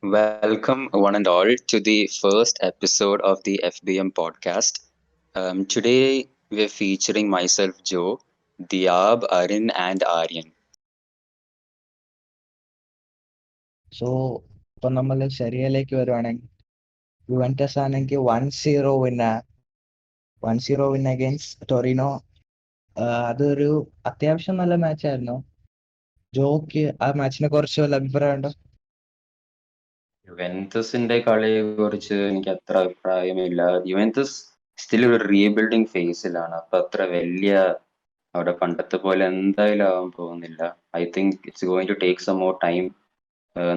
Welcome, one and all, to the first episode of the FBM podcast. Today, we're featuring myself, Joe, Diab, Arin, and Aryan. So ഇപ്പൊ നമ്മൾ സെറിയയിലേക്ക് വരുവാണെങ്കിൽ Juventus ആണെങ്കിൽ 1-0 win against Torino. അതൊരു അത്യാവശ്യം നല്ല മാച്ചായിരുന്നു. Joke ആ മാച്ചിനെ കുറിച്ച് വല്ല അഭിപ്രായം ഉണ്ടോ? യുവൻതസിന്റെ കളിയെക്കുറിച്ച് എനിക്ക് അത്ര അഭിപ്രായമില്ല. യുവൻതസ് സ്റ്റിൽ ഒരു റീബിൽഡിംഗ് ഫേസിലാണ്. അപ്പൊ അത്ര വലിയ അവിടെ പണ്ടത്തെ പോലെ എന്തായാലും ആവാൻ പോകുന്നില്ല. I think it's going to take some more time.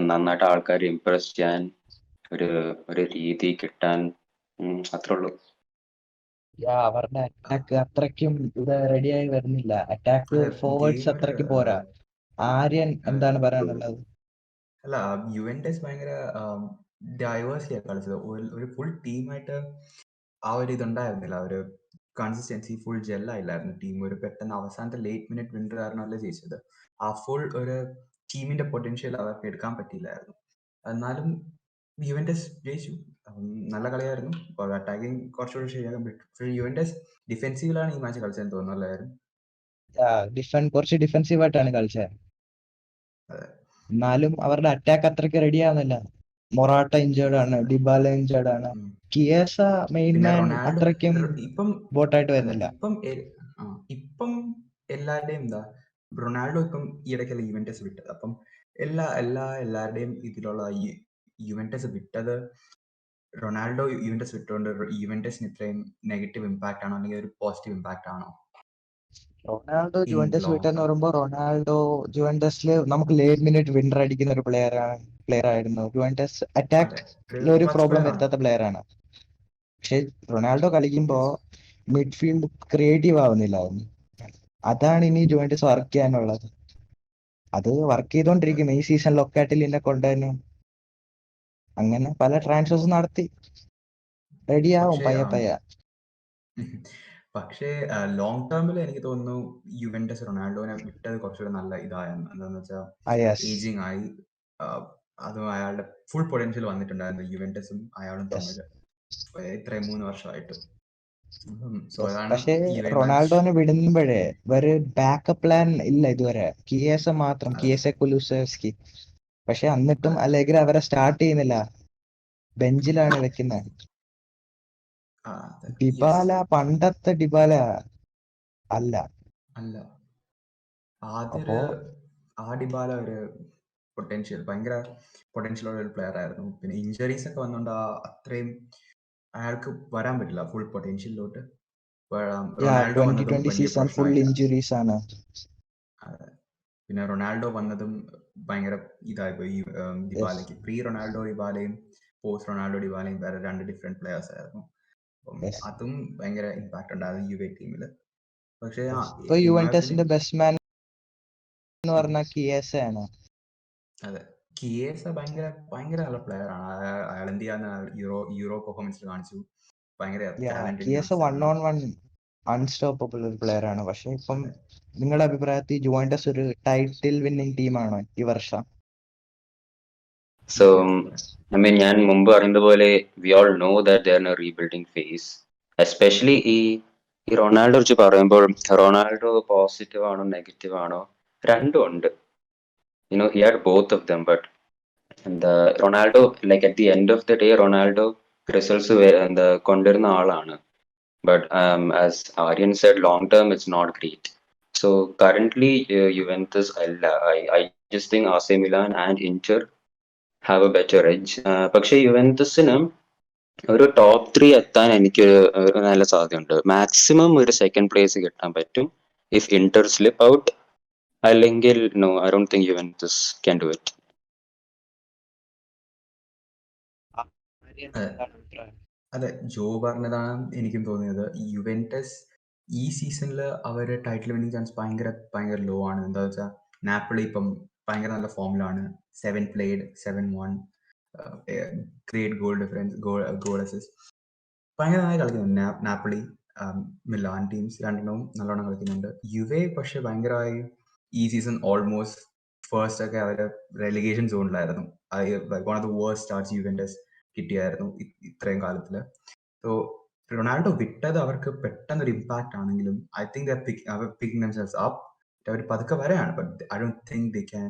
നന്നായിട്ട് ആൾക്കാരെ ഇംപ്രസ് ചെയ്യാൻ, ഒരു ഒരു രീതി കിട്ടാൻ. അത്രേ ഉള്ളൂ. അവരുടെ അറ്റാക്ക് അത്രയ്ക്കും ഇത് റെഡിയായി വരുന്നില്ല. അറ്റാക്ക് അതെ, ഫോർവേഡ്സ് ഗെയിമർ അത്രയ്ക്ക് പോരാ. ആര്യൻ എന്താണ് പറയാനുള്ളത്? അല്ല, യുവന്റസ് ഭയങ്കര ഡൈവേഴ്സിറ്റിയാ കളിച്ചത്. ഒരു ഫുൾ ടീമായിട്ട് ആ ഒരു ഇതുണ്ടായിരുന്നില്ല. ഒരു കൺസിസ്റ്റൻസി ഫുൾ ജെല്ലായില്ലായിരുന്നു ടീം. ഒരു പെട്ടെന്ന് അവസാനത്തെ ലേറ്റ് മിനിറ്റ് വിന്നർ കാരണമല്ല ജയിച്ചത്. ആ ഫുൾ ഒരു ടീമിന്റെ പൊട്ടൻഷ്യൽ അവർക്ക് എടുക്കാൻ പറ്റിയില്ലായിരുന്നു. എന്നാലും യുവന്റസ് ജയിച്ചു. നല്ല കളിയായിരുന്നു. അറ്റാക്കിങ് കുറച്ചുകൂടി ശരിയാക്കാൻ പറ്റും. പക്ഷേ യുവന്റസ് ഡിഫെൻസീവിലാണ് ഈ മാച്ച് കളിച്ചതെന്ന് തോന്നുന്നു എല്ലാവരും. കുറച്ച് ഡിഫെൻസീവ് ആയിട്ടാണ് കളിച്ചത്. അതെ. എന്നാലും അവരുടെ അറ്റാക്ക് അത്രയ്ക്ക് റെഡി ആവുന്നില്ല. മൊറാട്ട ഇഞ്ചേർഡ് ആണ്, ഡിബാല ഇഞ്ചേർഡ് ആണ്, കിയേസ മെയിൻ പിന്നെ മാൻ റൊണാൾഡോ അത്രയ്ക്കും ഇപ്പം ബോട്ടായിട്ട് അതെ വരുന്നില്ല. ഇപ്പം എല്ലാവരുടെയും റൊണാൾഡോ ഇപ്പം ഈയിടയ്ക്കല്ല യുവന്റസ് വിട്ടത്. അപ്പം എല്ലാവരുടെയും ഇതിലുള്ള യുവന്റസ് വിട്ടത് റൊണാൾഡോ യുവന്റസ് വിട്ടുകൊണ്ട് യുവന്റസിന് ഇത്രയും നെഗറ്റീവ് ഇമ്പാക്ട് ആണോ അല്ലെങ്കിൽ ഒരു പോസിറ്റീവ് ഇമ്പാക്ട് ആണോ റൊണാൾഡോ ഇൻ ജുവന്റസ് ലോങ് വിട്ടെന്ന് ടേം? പറയുമ്പോൾ റൊണാൾഡോ ജുവന്റസിൽ നമുക്ക് ലേറ്റ് മിനിറ്റ് വിന്നർ അടിക്കുന്ന ഒരു പ്ലെയർ ആയിരുന്നു. ജുവന്റസ് അതെ, അറ്റാക്കിൽ ഒരു ക്ലച്ച് പ്രോബ്ലം പ്ലെയർ ആണ്. വരുത്താത്ത പ്ലെയർ ആണ്. പക്ഷെ റൊണാൾഡോ കളിക്കുമ്പോ മിഡ്ഫീൽഡ് ക്രിയേറ്റീവ് ആവുന്നില്ലായിരുന്നു. അതാണ് ഇനി ജുവന്റസ് വർക്ക് ചെയ്യാനുള്ളത്. അത് വർക്ക് ചെയ്തോണ്ടിരിക്കുന്നു. ഈ സീസൺ ലൊക്കാറ്റിലിനെ കൊണ്ടുവന്നു, അങ്ങനെ പല ട്രാൻസ്ഫേഴ്സ് നടത്തി. റെഡിയാവും പക്ഷേ പയ്യെ. പക്ഷേ ലോങ് ടേമിൽ എനിക്ക് തോന്നുന്നു യുവന്റസ് റൊണാൾഡോനെ വിട്ടത് കുറച്ചുകൂടെ നല്ല ഇതായിരുന്നു. എന്താന്ന് വെച്ചാൽ ഏജിങ് ആയി. അതും അയാളുടെ ഫുൾ പൊട്ടൻഷ്യൽ വന്നിട്ടുണ്ടായിരുന്നു യുവന്റസും അയാളും തമ്മിൽ ഇത്രയും 3 വർഷമായിട്ട്. സോ അതാണ് പക്ഷേ ഈ ഒരു മാച്ച്. റൊണാൾഡോനെ വിടുമ്പോഴേ ഒരു ബാക്കപ്പ് പ്ലാൻ ഇല്ല ഇതുവരെ. കിയേസ മാത്രം, കിയേസ കുലുസെവ്സ്കി. പക്ഷെ എന്നിട്ടും അല്ലെഗ്രി അവരെ സ്റ്റാർട്ട് ചെയ്യുന്നില്ല, ബെഞ്ചിലാണ് വെക്കുന്നത്. ഡിബാല പണ്ടത്തെ ഡിബാല അല്ല. ആ ഡിബാല ഒരു ഭയങ്കര പൊട്ടൻഷ്യൽ ഉള്ള ഒരു പ്ലെയർ ആയിരുന്നു. പിന്നെ ഇഞ്ചറീസ് ഒക്കെ വന്നുകൊണ്ട് അത്രയും അയാൾക്ക് വരാൻ പറ്റില്ല ഫുൾ പൊട്ടൻഷ്യലിലോട്ട്. റൊണാൾഡോ വന്നതും വലിയ പ്രശ്നമായില്ല. പിന്നെ റൊണാൾഡോ വന്നതും ഭയങ്കര ഇതായിപ്പോയി ഡിബാലയ്ക്ക്. പ്രീ റൊണാൾഡോ ഡിബാലയും പോസ്റ്റ് റൊണാൾഡോ ഡിബാലയും വേറെ 2 ഡിഫറെന്റ് പ്ലെയേഴ്സ് ആയിരുന്നു. അപ്പം അതും ഭയങ്കര ഇമ്പാക്ട് ഉണ്ടായിരുന്നു യുവെ ടീമില്. പക്ഷേ യുവന്റസിന്റെ ബെസ്റ്റ് മാൻ എന്ന് പറഞ്ഞാൽ കിയേസ ആണ്. അതെ, കിയേസ ഭയങ്കര നല്ല പ്ലെയർ ആണ്. അയാൾ എന്ത് ചെയ്യാന്ന് യൂറോ പെർഫോമൻസിൽ കാണിച്ചു. ഭയങ്കര കിയേസ 1-on-1 അൺസ്റ്റോപ്പബിൾ ഒരു പ്ലെയർ ആണ്. പക്ഷെ ഇപ്പം നിങ്ങളുടെ അഭിപ്രായത്തിൽ ജുവന്റസ് ഒരു ടൈറ്റിൽ വിന്നിംഗ് ടീമാണോ ഈ വർഷം? So, ഞാൻ മുമ്പ് അറിയുന്നതുപോലെ we all know that they are in a rebuilding phase. Especially ഈ റൊണാൾഡോ കുറിച്ച് പറയുമ്പോൾ, റൊണാൾഡോ പോസിറ്റീവ് ആണോ നെഗറ്റീവ് ആണോ, രണ്ടും ഉണ്ട്. He had both of them. But Ronaldo, like at the end of the day, Ronaldo results കൊണ്ടുവരുന്ന ആളാണ്. But as Aryan said, long term it's not great. So currently Juventus, I just think AC Milan and Inter have a better edge. പക്ഷേ യുവൻറ്റസിന് ഒരു top 3 എത്താൻ എനിക്ക് ഒരു നല്ല സാധ്യതയുണ്ട്. Maximum ഒരു സെക്കൻഡ് പ്ലേസ് കിട്ടാൻ പറ്റും ഇഫ് ഇന്റർ സ്ലിപ്പ് ഔട്ട്. അല്ലെങ്കിൽ no, I don't think Juventus can do it. അതെ, ജോ പറഞ്ഞതാണ് എനിക്കും തോന്നിയത്. യുവന്റസ് ഈ സീസണിൽ അവര് ടൈറ്റിൽ വിന്നിങ് ചാൻസ് ഭയങ്കര ലോ ആണ്. എന്താ വെച്ചാൽ നാപ്പിളി ഇപ്പം ഭയങ്കര നല്ല ഫോമിലാണ്. 7 played 7-1, great goal difference, goal assist. ഭയങ്കര നന്നായി കളിക്കുന്നുണ്ട് നാപ്പിളി. മിലാൻ ടീംസ് രണ്ടെണ്ണവും നല്ലോണം കളിക്കുന്നുണ്ട്. യുവെ പക്ഷെ ഭയങ്കരമായി ഈ സീസൺ ഓൾമോസ്റ്റ് ഫസ്റ്റ് ഒക്കെ അവര് റെലിഗേഷൻ സോണിലായിരുന്നു. One of the worst starts Juventus കിട്ടിയായിരുന്നു ഇത്രയും കാലത്തില്. സോ റൊണാൾഡോ വിട്ടത് അവർക്ക് പെട്ടെന്നൊരു ഇമ്പാക്ട് ആണെങ്കിലും I think picking themselves up. അവർ പതുക്കെ വരെയാണ്. But I don't think they can.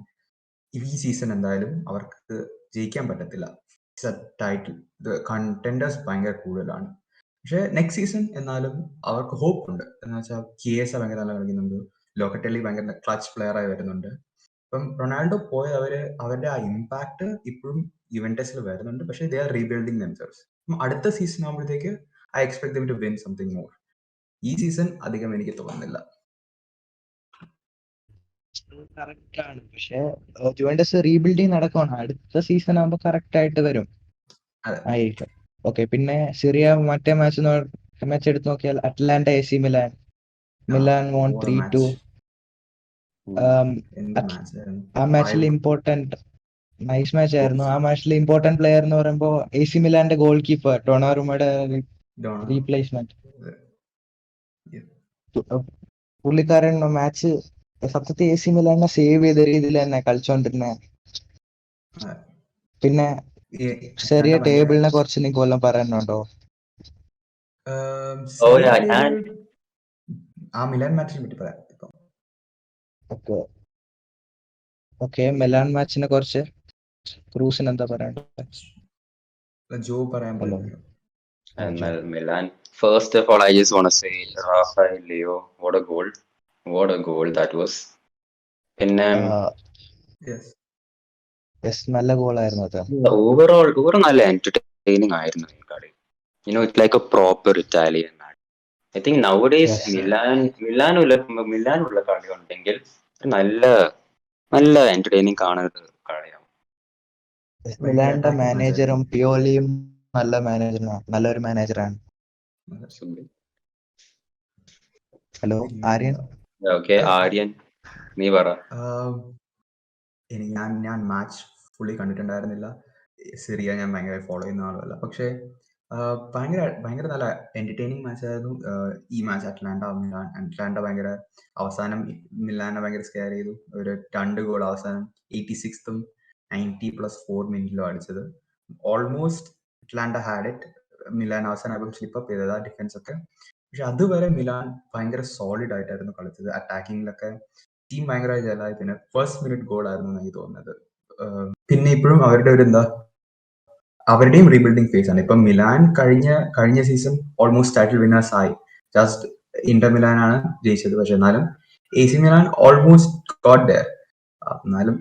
ഈ സീസൺ എന്തായാലും അവർക്ക് ജയിക്കാൻ പറ്റത്തില്ല. ടൈറ്റിൽ കണ്ടൻഡേഴ്സ് ഭയങ്കര കൂടുതലാണ്. പക്ഷെ നെക്സ്റ്റ് സീസൺ എന്നാലും അവർക്ക് ഹോപ്പ് ഉണ്ട്. എന്ന് വെച്ചാൽ കിയേസ ഭയങ്കര നല്ല കളിക്കുന്നുണ്ട്, ലോക്കറ്റലി ഭയങ്കര ക്ലച്ച് പ്ലെയർ ആയി വരുന്നുണ്ട്. ഇപ്പം റൊണാൾഡോ പോയ അവരുടെ ആ ഇമ്പാക്ട് ഇപ്പോഴും യുവന്റസിൽ വരുന്നുണ്ട്. പക്ഷെ ദേ ആർ റീബിൽഡിംഗ് ദംസെൽസ്. അടുത്ത സീസൺ ആകുമ്പോഴത്തേക്ക് I expect them to win something more. ഈ സീസൺ അധികം എനിക്ക് തോന്നുന്നില്ല. കറക്റ്റ് ആണ്. പക്ഷെ ജുവന്റസ് റീബിൽഡിങ് നടക്കുവാണ്. അടുത്ത സീസൺ ആകുമ്പോൾ കറക്റ്റ് ആയിട്ട് വരും അതെ. ആയിരിക്കും. ഓക്കെ, പിന്നെ സിറിയ മറ്റേ മാച്ച് എടുത്ത് നോക്കിയാൽ Atalanta AC Milan. Milan won 3-2. എന്ത് മാച്ച് ആയിരുന്നു. ആ മാച്ചിൽ ഇമ്പോർട്ടന്റ് നൈസ് മാച്ച് ആയിരുന്നു. ആ മാച്ചിൽ ഇമ്പോർട്ടന്റ് പ്ലെയർ എന്ന് പറയുമ്പോൾ AC മിലാന്റെ ഗോൾ കീപ്പർ ഡൊണാറുമയുടെ റീപ്ലേസ്മെന്റ്. പുള്ളിക്കാരൻ മാച്ച് സത്യത്തിൽ AC മിലാനെ സേവ് ചെയ്ത രീതിയിൽ തന്നെ കളിച്ചോണ്ടിരുന്നത്. പിന്നെ ചെറിയ ടേബിളിനെ കുറിച്ച് നിങ്ങൾക്ക് വല്ലതും പറയാനുണ്ടോ? ആ മിലാൻ മാച്ചിനെ പറ്റി പറയാം. ഓക്കെ, മിലാൻ മാച്ചിനെ കുറിച്ച് ക്രൂസിന് എന്താ പറയാനുള്ളത്? ജോ പറയാൻ Hello. എന്നാൽ Milan, first of all, I just want to say Rafael Leo, what a goal that was. പിന്നെ നല്ല ഗോളായിരുന്നു അത്. ഓവറോൾ നല്ല എന്റർടൈനിങ് ആയിരുന്നു ഈ കളി. It's like a proper Italian match. I think nowadays മിലാനുള്ള കളി ഉണ്ടെങ്കിൽ നല്ല എന്റർടൈനിങ് കാണുന്ന കളിയാവും. മിലാന്റെ മാനേജറും പിയോലിയും നല്ലൊരു മാനേജറാണ്. ഹലോ ആര്യൻ. ഓക്കെ ആര്യൻ, നീ പറ. ഞാൻ മാച്ച് ഫുള്ളി കണ്ടിട്ടുണ്ടായിരുന്നില്ല. സിറിയ ഞാൻ ഭയങ്കര ഫോളോ ചെയ്യുന്ന ആളുമല്ല. പക്ഷേ ഭയങ്കര നല്ല എന്റർടൈനിങ് മാച്ച് ആയിരുന്നു ഈ മാച്ച്. അറ്റ്ലാന്റ ഭയങ്കര അവസാനം മിലാനെ ഭയങ്കര സ്കെയർ ചെയ്തു. ഒരു 2 ഗോൾ അവസാനം 86th 90+4 മിനിറ്റിലും അടിച്ചത്. Almost Atalanta had it. Milan അവസാനം സ്ലിപ്പപ്പ് ചെയ്തത് ഡിഫൻസ് ഒക്കെ. പക്ഷെ അതുവരെ മിലാൻ ഭയങ്കര സോളിഡ് ആയിട്ടായിരുന്നു കളിച്ചത്. അറ്റാക്കിങ്ങിലൊക്കെ ടീം ഭയങ്കര ജലായി. പിന്നെ ഫസ്റ്റ് മിനിറ്റ് ഗോൾ ആയിരുന്നു എനിക്ക് തോന്നുന്നത്. പിന്നെ ഇപ്പോഴും അവരുടെയും റീബിൽഡിംഗ് ഫേസ് ആണ്. ഇപ്പം മിലാൻ കഴിഞ്ഞ സീസൺ ഓൾമോസ്റ്റ് ടൈറ്റിൽ വിന്നേഴ്സ് ആയി. ജസ്റ്റ് ഇന്റർ മിലാൻ ആണ് ജയിച്ചത്. പക്ഷെ എന്നാലും AC Milan almost got there. എന്നാലും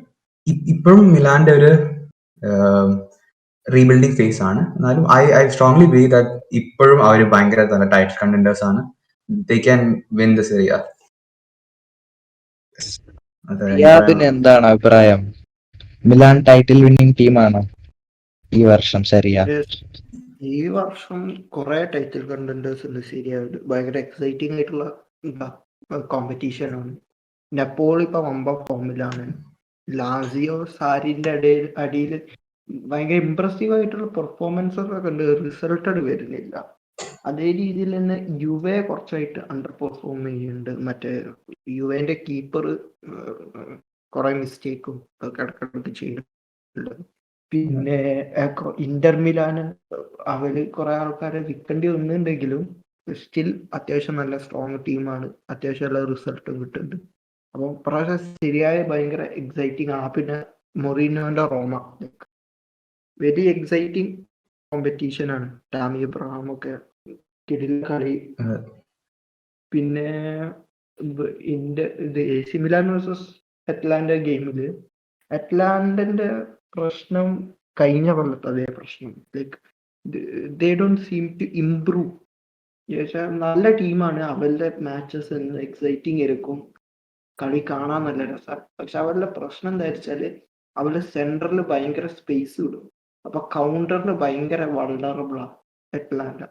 ഇപ്പോഴും മിലാന്റെ ഒരു റീബിൽഡിംഗ് ഫേസ് ആണ്. എന്നാലും ഐ സ്ട്രോങ്ലി ബിലീവ് ദാറ്റ് ഇപ്പോഴും അവർ ഭയങ്കര നല്ല ടൈറ്റിൽ കണ്ടൻഡേഴ്സ് ആണ്. They can win the Syria. എന്താണ് അഭിപ്രായം? മിലാൻ ടൈറ്റിൽ വിന്നിംഗ് ടീമാണോ ഈ വർഷം സിറിയ? ഈ വർഷം കുറെ ടൈറ്റിൽ കണ്ടൻഡേഴ്സ് ഉണ്ട് സിറിയയിൽ. ഭയങ്കര എക്സൈറ്റിംഗ് ആയിട്ടുള്ള കോമ്പറ്റീഷൻ ആണ്. നെപ്പോൾ ഇപ്പൊ വമ്പ ഫോമിലാണ്. ലാസിയോ സാരിന്റെ അടിയിൽ ഭയങ്കര ഇംപ്രസീവ് ആയിട്ടുള്ള പെർഫോമൻസ് ഒക്കെ ഉണ്ട്. റിസൾട്ടഡ് വരുന്നില്ല. അതേ രീതിയിൽ തന്നെ യുവെ കുറച്ചായിട്ട് അണ്ടർ പെർഫോം ചെയ്യുന്നുണ്ട്. മറ്റേ യുവേന്റെ കീപ്പർ കുറെ മിസ്റ്റേക്കും ഇടക്കിടക്ക് ചെയ്യുന്നുണ്ട്. പിന്നെ ഇന്റർ മിലാന് അവര് കുറെ ആൾക്കാരെ വിൽക്കേണ്ടി വന്നിട്ടുണ്ടെങ്കിലും സ്റ്റിൽ അത്യാവശ്യം നല്ല സ്ട്രോങ് ടീമാണ്. അത്യാവശ്യം നല്ല റിസൾട്ടും കിട്ടുന്നുണ്ട്. അപ്പം പ്രാവശ്യം ശരിയായ ഭയങ്കര എക്സൈറ്റിംഗ് ആണ്. പിന്നെ മൊറീനോന്റെ റോമ വെരി എക്സൈറ്റിംഗ് കോമ്പറ്റീഷൻ ആണ്. ടാമി എബ്രഹാം ഒക്കെ കിടിലൻ കളി. പിന്നെ AC മിലാൻ വേഴ്സസ് അറ്റ്ലാന്റ ഗെയിമില് അറ്റ്ലാന്റന്റെ പ്രശ്നം കഴിഞ്ഞ കൊല്ലത്തെ അതേ പ്രശ്നം. Like they don't seem to improve. നല്ല ടീമാണ്. അവരുടെ മാച്ചസ് എക്സൈറ്റിംഗ് ആയിരിക്കും, കളി കാണാൻ നല്ല രസമാണ്. പക്ഷെ അവരുടെ പ്രശ്നം എന്താ വെച്ചാല് അവരുടെ സെന്ററിൽ ഭയങ്കര സ്പേസ് വിടും. അപ്പൊ കൗണ്ടറിന് ഭയങ്കര വൾണറബിളാ അറ്റ്ലാന്റ.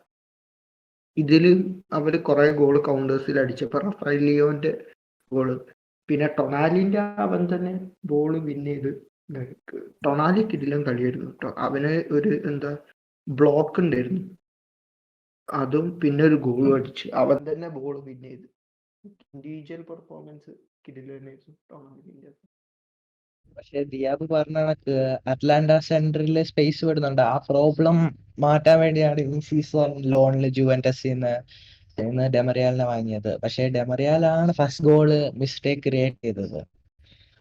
ഇതില് അവര് കുറെ ഗോൾ കൗണ്ടേഴ്സിൽ അടിച്ചപ്പോ റഫാൽ ലിയോന്റെ ഗോള്, പിന്നെ ടൊണാലിന്റെ അവൻ തന്നെ ബോൾ വിൻ ചെയ്ത്. ടൊണാലി കിടിലൻ കളിയായിരുന്നു കേട്ടോ. അവന് ഒരു ബ്ലോക്ക് ഉണ്ടായിരുന്നു, അതും പിന്നെ ഒരു ഗോൾ അടിച്ച് അവൻ തന്നെ ബോൾ വിൻ ചെയ്ത്. ഇൻഡിവിജ്വൽ പെർഫോമൻസ് കിടിലനായിരുന്നു ടൊണാലിന്റെ. പക്ഷെ ദിയാബ് പറഞ്ഞ കണക്ക് അറ്റ്ലാന്റ സെന്ററിൽ സ്പേസ് വിടുന്നുണ്ട്. ആ പ്രോബ്ലം മാറ്റാൻ വേണ്ടിയാണ് ഈ സീസൺ ലോണിൽ ജുവന്റസിന്ന് ഡെമറിയാലിനെ വാങ്ങിയത്. പക്ഷെ ഡെമറിയാലാണ് ഫസ്റ്റ് ഗോള് മിസ്റ്റേക്ക് ക്രിയേറ്റ് ചെയ്തത്.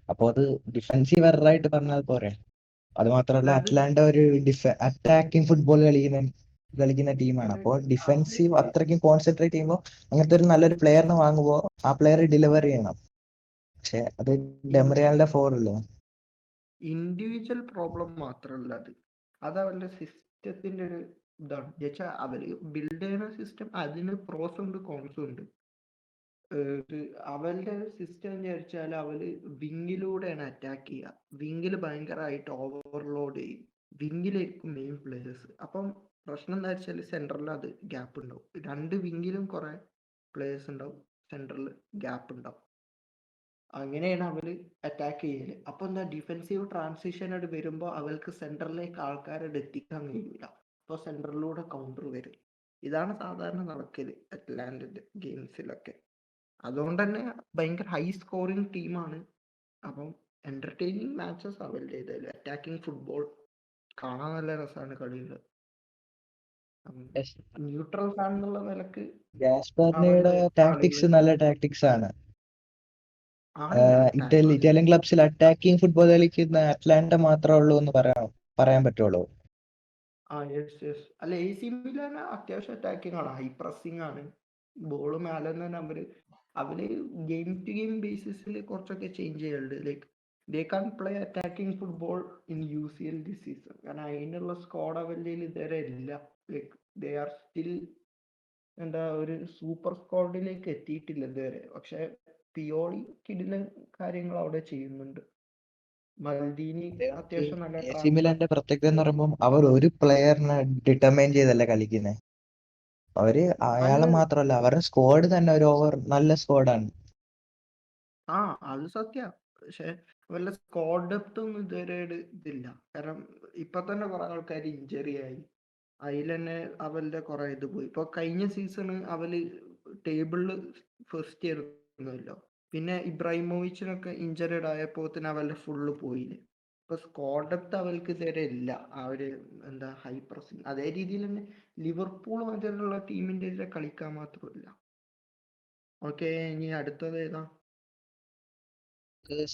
അപ്പൊ അത് ഡിഫൻസീവ് എററായിട്ട് പറഞ്ഞാൽ പോരെ. അത് മാത്രമല്ല അതായത് അറ്റ്ലാന്റ ഒരു അറ്റാക്കിംഗ് ഫുട്ബോൾ കളിക്കുന്ന ടീമാണ്. അപ്പോൾ അവര് ഡിഫൻസീവ് അത്രയ്ക്കും കോൺസെൻട്രേറ്റ് ചെയ്യുമ്പോൾ അങ്ങനത്തെ ഒരു നല്ലൊരു പ്ലെയറിനെ വാങ്ങുമ്പോൾ ആ പ്ലെയർ ഡെലിവർ ചെയ്യണം. പക്ഷെ അത് ഡെമറിയാലിന്റെ ഫോറില്ലേ. ഇൻഡിവിജ്വൽ പ്രോബ്ലം മാത്രമല്ല അത് അവരുടെ സിസ്റ്റത്തിന്റെ ഒരു ഇതാണ്. എന്നുവെച്ചാൽ അവര് ബിൽഡ് ചെയ്യുന്ന സിസ്റ്റം അതിന് പ്രോസും ഉണ്ട് കോൺസും ഉണ്ട്. അവരുടെ സിസ്റ്റം വിചാരിച്ചാൽ അവര് വിങ്ങിലൂടെയാണ് അറ്റാക്ക് ചെയ്യുക. വിങ്ങിൽ ഭയങ്കരമായിട്ട് ഓവർലോഡ് ചെയ്യും. വിങ്ങിലായിരിക്കും മെയിൻ പ്ലേയേഴ്സ്. അപ്പം പ്രശ്നം എന്താ വെച്ചാൽ സെൻട്രലിൽ അത് ഗ്യാപ്പ് ഉണ്ടാവും. രണ്ട് വിങ്ങിലും കുറെ പ്ലേയേഴ്സ് ഉണ്ടാവും, സെൻട്രലിൽ ഗ്യാപ്പ് ഉണ്ടാവും. അങ്ങനെയാണ് അവര് അറ്റാക്ക് ചെയ്യല്. അപ്പൊ എന്താ ഡിഫെൻസീവ് ട്രാൻസിഷൻ ആയിട്ട് വരുമ്പോൾ അവർക്ക് സെൻട്രലിലേക്ക് ആൾക്കാരെ എത്തിക്കാൻ കഴിയില്ല. അപ്പൊ സെൻട്രലിലൂടെ കൗണ്ടർ വരും. ഇതാണ് സാധാരണ നടക്കല് അറ്റ്ലാന്റിന്റെ ഗെയിംസിലൊക്കെ. അതുകൊണ്ട് തന്നെ ഭയങ്കര ഹൈ സ്കോറിംഗ് ടീമാണ്. അപ്പം എന്റർടൈനിങ് മാച്ചസ് അവരുടെ ഇതല്ലേ. അറ്റാക്കിംഗ് ഫുട്ബോൾ കാണാൻ നല്ല രസമാണ് കളികൾ. ന്യൂട്രൽ ഫാൻ എന്നുള്ള നിലക്ക് ഗാസ്പർണിയുടെ അവരുടെ ടാക്ടിക്സ് കളികൾ നല്ല ടാക്ടിക്സ് ആണ്. ആണ്. ഞാൻ ഇറ്റാലിയൻ ക്ലബ്സിൽ അറ്റാക്കിംഗ് ഫുട്ബോൾ കളിക്കുന്ന അറ്റ്ലാന്റ മാത്രമേ ഉള്ളൂ എന്ന് പറയാൻ പറ്റുള്ളൂ. യെസ്. അല്ല, എ സി മിലാൻ അത്യാവശ്യം അറ്റാക്കിംഗ് ആണ്, ഹൈ പ്രസിംഗ് ആണ്. ബോള് മേലെ തന്നെ അവര് ഗെയിം ടു ഗെയിം ബേസിസിൽ കുറച്ചൊക്കെ ചേഞ്ച് ചെയ്യുന്നുണ്ട്. Like they can play attacking football in UCL this season. കാരണം അതിനുള്ള സ്ക്വാഡ് അവരുടെ ഇതുവരെ ഇല്ല. ലൈക്ക് ദേ ആർ സ്റ്റിൽ എന്താ ഒരു സൂപ്പർ സ്ക്വാഡിലേക്ക് എത്തിയിട്ടില്ല ഇതുവരെ. പക്ഷെ പിയോളി കിടില കാര്യങ്ങൾ അവിടെ ചെയ്യുന്നുണ്ട്. മൽദീനി അത്യാവശ്യം നല്ല എ സി ട്രാൻസ്ഫർ. മിലാന്റെ പ്രത്യേകത എന്ന് പറയുമ്പോൾ അവർ ഒരു പ്ലെയറിനെ ഡിറ്റർമൈൻ ചെയ്തല്ല കളിക്കുന്നത്. അവര് അയാളെ അല്ല, മാത്രമല്ല, അവരുടെ സ്ക്വാഡ് തന്നെ ഒരു നല്ല സ്ക്വാഡാണ്. അത് സത്യ. പക്ഷെ വല്ല സ്ക്വാഡ് ഡെപ്ത് ഒന്നും ഇതുവരെ ഇതില്ല. കാരണം ഇപ്പൊ തന്നെ കുറെ ആൾക്കാർ ഇഞ്ചറി ആയി. അതിൽ തന്നെ അവരുടെ കുറെ ഇത് പോയി. ഇപ്പൊ കഴിഞ്ഞ സീസണ് അവര് ടേബിളില് ഫസ്റ്റ് ആയിരുന്നല്ലോ. പിന്നെ ഇബ്രാഹിമോവിച്ചിനൊക്കെ ഇഞ്ചറഡ് ആയപ്പോ തന്നെ അവരുടെ ഫുള്ള് പോയില്ലേ. ഇപ്പൊ സ്ക്വാഡ് ഡെപ്ത് അവർക്ക് ഇതുവരെ ഇല്ല. ആ ഒരു എന്താ ഹൈ പ്രസിംഗ് അതേ രീതിയിൽ തന്നെ ലിവർപൂൾ മാതിരിയുള്ള ടീമിന്റെ എതിരെ കളിക്കാൻ മാത്രമില്ല. ഓക്കെ, ഇനി അടുത്തത് ഏതാ?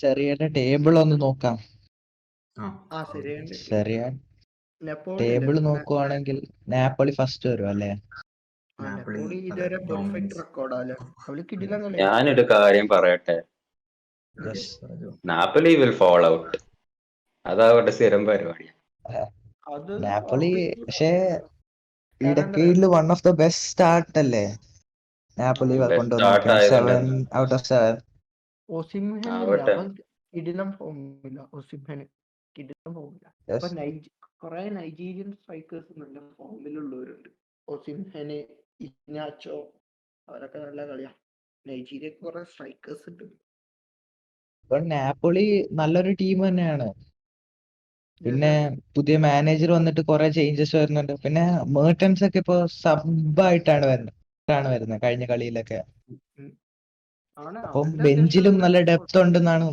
സെറിയയുടെ ടേബിൾ ഒന്ന് നോക്കാം. ശരിയുണ്ട്. സെറിയ നെപ്പോളി ടേബിൾ അല്ലേ? നോക്കുവാണെങ്കിൽ നാപ്പോളി ഫസ്റ്റ് വരും അല്ലേ. നെപ്പോളി ഇതുവരെ പെർഫെക്റ്റ് റെക്കോർഡാല്ലേ. അവര് കിടിലം കളി. ഞാനൊരു കാര്യം പറയട്ടെ, നാപ്പലി വിൽ ഫോൾ ഔട്ട്. അത് അവരുടെ സ്ഥിരം പരിപാടിയാണ്. അത് നാപ്പോളി പക്ഷേ ഈ കാരണം എന്താ ഡെക്കേഡിൽ one of the best start അല്ലേ നാപ്പോളി ബെസ്റ്റ് സ്റ്റാർട്ട് കൊണ്ടുവന്നിരിക്കുന്നത്. ആയതുകൊണ്ട് 7/7. ഒസിംഹനില്ല. ആവട്ടെ. അവൻ കിടിലം ഫോമില്ല. ഒസിംഹന് കിടിലം ഫോമില്ല. ഇപ്പൊ കുറെ നൈജീരിയൻ സ്ട്രൈക്കേഴ്സ് നല്ല ഫോമിലുള്ളവരുണ്ട്. ഒസിംഹന്, ഇഗ്നാച്ചോ, അവരൊക്കെ നല്ല കളിയാ. നൈജീരിയക്ക് കുറെ സ്ട്രൈക്കേഴ്സ് ഉണ്ട്. ഇപ്പൊ നാപ്പോളി നല്ലൊരു ടീം തന്നെയാണ്. പിന്നെ പുതിയ മാനേജർ വന്നിട്ട് കുറെ ചേഞ്ചസ് വരുന്നുണ്ട്. പിന്നെ മേർട്ടൻസ് ഒക്കെ ഇപ്പൊ സബായിട്ടാണ് വരുന്നത് കഴിഞ്ഞ കളിയിലൊക്കെ. അപ്പം ബെഞ്ചിലും നല്ല ഡെപ്ത് ഉണ്ടെന്നാണ്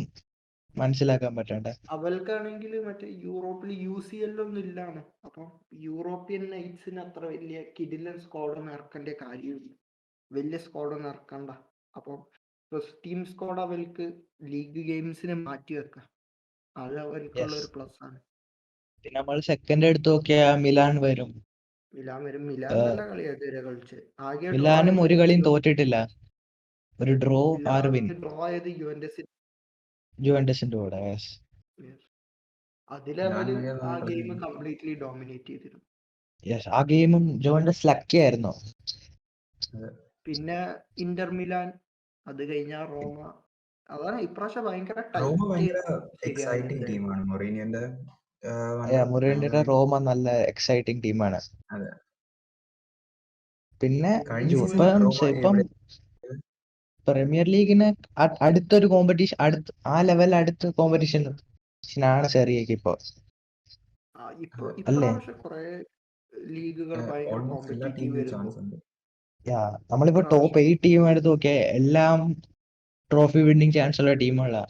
മനസ്സിലാക്കാൻ പറ്റേണ്ടത്. അവൾക്കാണെങ്കിൽ മറ്റേ യൂറോപ്പിൽ UCL ഒന്നും ഇല്ലാണ്. അപ്പം യൂറോപ്യൻ നൈറ്റ്സിന് അത്ര വലിയ കിടിലൻ സ്ക്വാഡൊന്നും ഇറക്കേണ്ട കാര്യമില്ല. വലിയ സ്ക്വാഡൊന്നും ഇറക്കണ്ട. അപ്പം ടീം സ്ക്വാഡ് അവർക്ക് ലീഗ് ഗെയിംസിന് മാറ്റി വെക്കാം. അത് അവർക്കുള്ള ഒരു പ്ലസ് ആണ്. പിന്നെ നമ്മൾ സെക്കൻഡ് എടുത്ത് നോക്കിയാൽ മിലാൻ വരും. മിലാൻ നല്ല കളിയാ ഇതുവരെ കളിച്ച്. ആകെ ഡ്രോ മിലാനും ഒരു കളിയും തോറ്റിട്ടില്ല. ഒരു ഡ്രോ, 6 വിൻ. ഡ്രോ ആയത് ജുവന്റസിന്റെ കൂടെ. അതിലവര് ആ ഗെയിം കംപ്ലീറ്റ്ലി ഡോമിനേറ്റ് ചെയ്തിരുന്നു. ആ ഗെയിമും ജുവന്റസ് ലക്കി ആയിരുന്നു. പിന്നെ ഇന്റർ മിലാൻ, അത് കഴിഞ്ഞ റോമ. അതാണ് ഇപ്രാവശ്യം ഭയങ്കര എക്സൈറ്റിംഗ് ടീമാണ് മൊറീനിയോന്റെ. മുറിന്റെ റോമ നല്ല എക്സൈറ്റിംഗ് ടീമാണ്. പിന്നെ ഇപ്പം പ്രീമിയർ ലീഗിന് അടുത്തൊരു കോമ്പറ്റീഷൻ, ആ ലെവൽ അടുത്ത കോമ്പറ്റീഷനാണ് സെറിയക്ക് ഇപ്പൊ അല്ലേ. ലീഗുകൾ ഭയങ്കര കോമ്പറ്റീറ്റീവ് വരുന്നു. നമ്മളിപ്പോ ടോപ്പ് 8 ടീം എടുത്ത് നോക്കിയാൽ എല്ലാം ട്രോഫി വിന്നിങ് ചാൻസ് ഉള്ള ടീമുകളാ.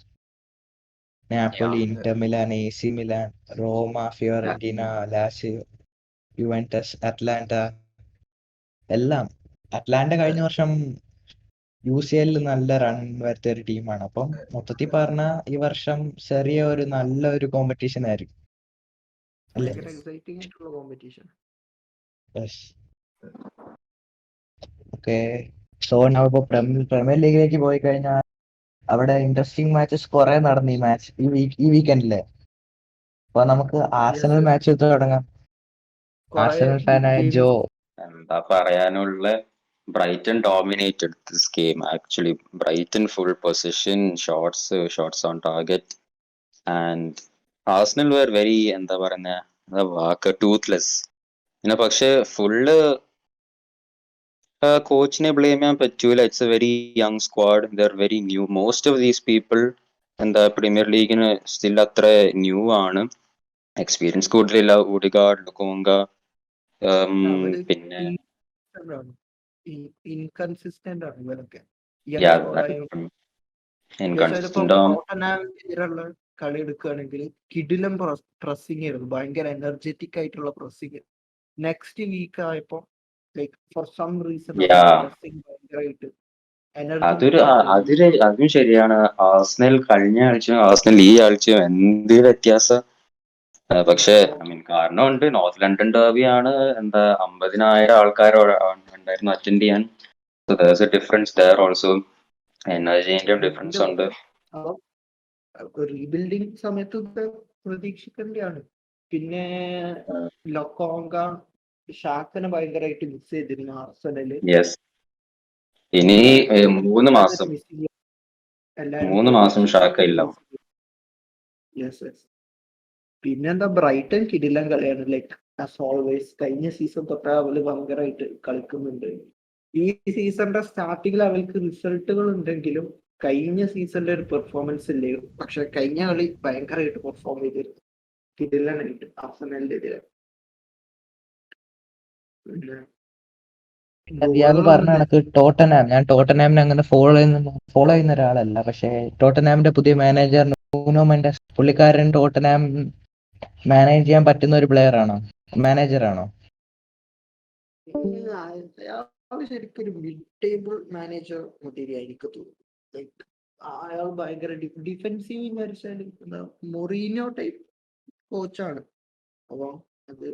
Napoli, Yeah. Inter Milan, AC Milan, Roma, Fiorentina, Lazio, Juventus, Atalanta, എല്ലാം. അറ്റ്ലാന്റ കഴിഞ്ഞ വർഷം UCL നല്ല റൺ വരുത്തിയ ഒരു ടീമാണ്. അപ്പം മൊത്തത്തിൽ പറഞ്ഞ ഈ വർഷം ചെറിയ ഒരു നല്ല ഒരു കോമ്പറ്റീഷൻ ആയിരിക്കും അല്ലേ? ഭയങ്കര എക്സൈറ്റിംഗ് ആയിട്ടുള്ള കോമ്പറ്റീഷൻ. ഓക്കെ, സോ ഇപ്പൊ പ്രീമിയർ ലീഗിലേക്ക് പോയി കഴിഞ്ഞാൽ അവിടെ ഇൻട്രസ്റ്റിംഗ് മാച്ചസ് കുറെ നടന്നു ഈ വീക്കെൻഡില്. അപ്പൊ നമുക്ക് ആർസണൽ മാച്ച് തുടങ്ങാം. ആർസണൽ ഫാനായ ജോ, എന്താ പറയാനുള്ള, Brayton dominated this game actually. Brighton full possession, shots on target, and Arsenal were very, എന്താ പറയുന്ന വാക്ക്, toothless. പിന്നെ പക്ഷെ ഫുള്ള് കോച്ചിനെ ബ്ലെയിം ചെയ്യാൻ പറ്റൂല. It's A very young squad, there very new. Most of these people എന്താ premier ലീഗിന് still അത്ര new ആണ്. എക്സ്പീരിയൻസ് കൂടുതലില്ല. ഊഡിഗാർഡ്, ലുക്കോങ്ക, പിന്നെ ഇൻകൺസിസ്റ്റന്റ് ആണ് ഇവരൊക്കെ. yeah, that is true. Inconsistent ആണ്. ടോട്ടനാമിനെതിരുള്ള കളി എടുക്കുകയാണെങ്കിൽ കിടിലം പ്രസ്സിംഗ് ആയിരുന്നു, ഭയങ്കര എനർജറ്റിക് ആയിട്ടുള്ള പ്രസ്സിംഗ്. നെക്സ്റ്റ് വീക്ക് ആയപ്പോ like for some reason Yeah. Pressing ഭയങ്കരമായിട്ട് അതും ശരിയാണ്. കഴിഞ്ഞ ആഴ്ചയും ആർസണൽ ഈ ആഴ്ചയും എന്ത് വ്യത്യാസം. പക്ഷെ കാരണമുണ്ട്. നോർത്ത് ലണ്ടൻ ഡെർബി ആണ്. എന്താ 50,000 ആൾക്കാർ ഉണ്ടായിരുന്നു അറ്റൻഡ് ചെയ്യാൻ. So there's a difference there also. എനർജീന്റെയും ഡിഫറൻസ് ഉണ്ട്. റീബിൽഡിംഗ് സമയത്ത് പ്രതീക്ഷിക്കേണ്ടതാണ്. പിന്നെ ലൊക്കോങ്ക, ഷാക്കനെ ഭയങ്കരമായിട്ട് മിസ് ചെയ്തിരുന്നു ആർസണല്. യെസ്, ഇനി 3 മാസം ഷാക്ക ഇല്ല. പിന്നെന്താ, ബ്രൈറ്റൺ കിടിലൻ കളിയാണ്. ലൈക്ക് ആസ് ഓൾവേസ് കഴിഞ്ഞ സീസൺ തൊട്ട് അവര് ഭയങ്കരമായിട്ട് കളിക്കുന്നുണ്ട്. ഈ സീസണിന്റെ സ്റ്റാർട്ടിങ്ങിൽ അവർക്ക് റിസൾട്ടുകൾ ഉണ്ടെങ്കിലും കഴിഞ്ഞ സീസണിന്റെ ഒരു പെർഫോമൻസ് ഇല്ലേ. പക്ഷെ കഴിഞ്ഞ കളി ഭയങ്കരമായിട്ട് പെർഫോം ചെയ്തിരുന്നു കിടിലനായിട്ട് ആർസണലിന്റെ എതിരെ. പറഞ്ഞ കണക്ക് ഞാൻ ടോട്ടനാമിനെ അങ്ങനെ ഫോളോ ചെയ്യുന്ന ഒരാളല്ല. പക്ഷെ ടോട്ടനാമിന്റെ പുതിയ മാനേജർ ന്യൂനോ മെൻഡസ്, പുള്ളിക്കാരൻ ടോട്ടനാം മാനേജ് ചെയ്യാൻ പറ്റുന്ന ഒരു മാനേജറാണോ? ശരിക്കും ഒരു മിഡ് ടേബിൾ മാനേജർ മതിയാ എനിക്ക് തോന്നുന്നു. ലൈക്ക് അയാൾ ഭയങ്കര ഡിഫെൻസീവ് മരിച്ചാൽ മൊറീനോ ടൈപ്പ് കോച്ചാണ്. അപ്പൊ അത്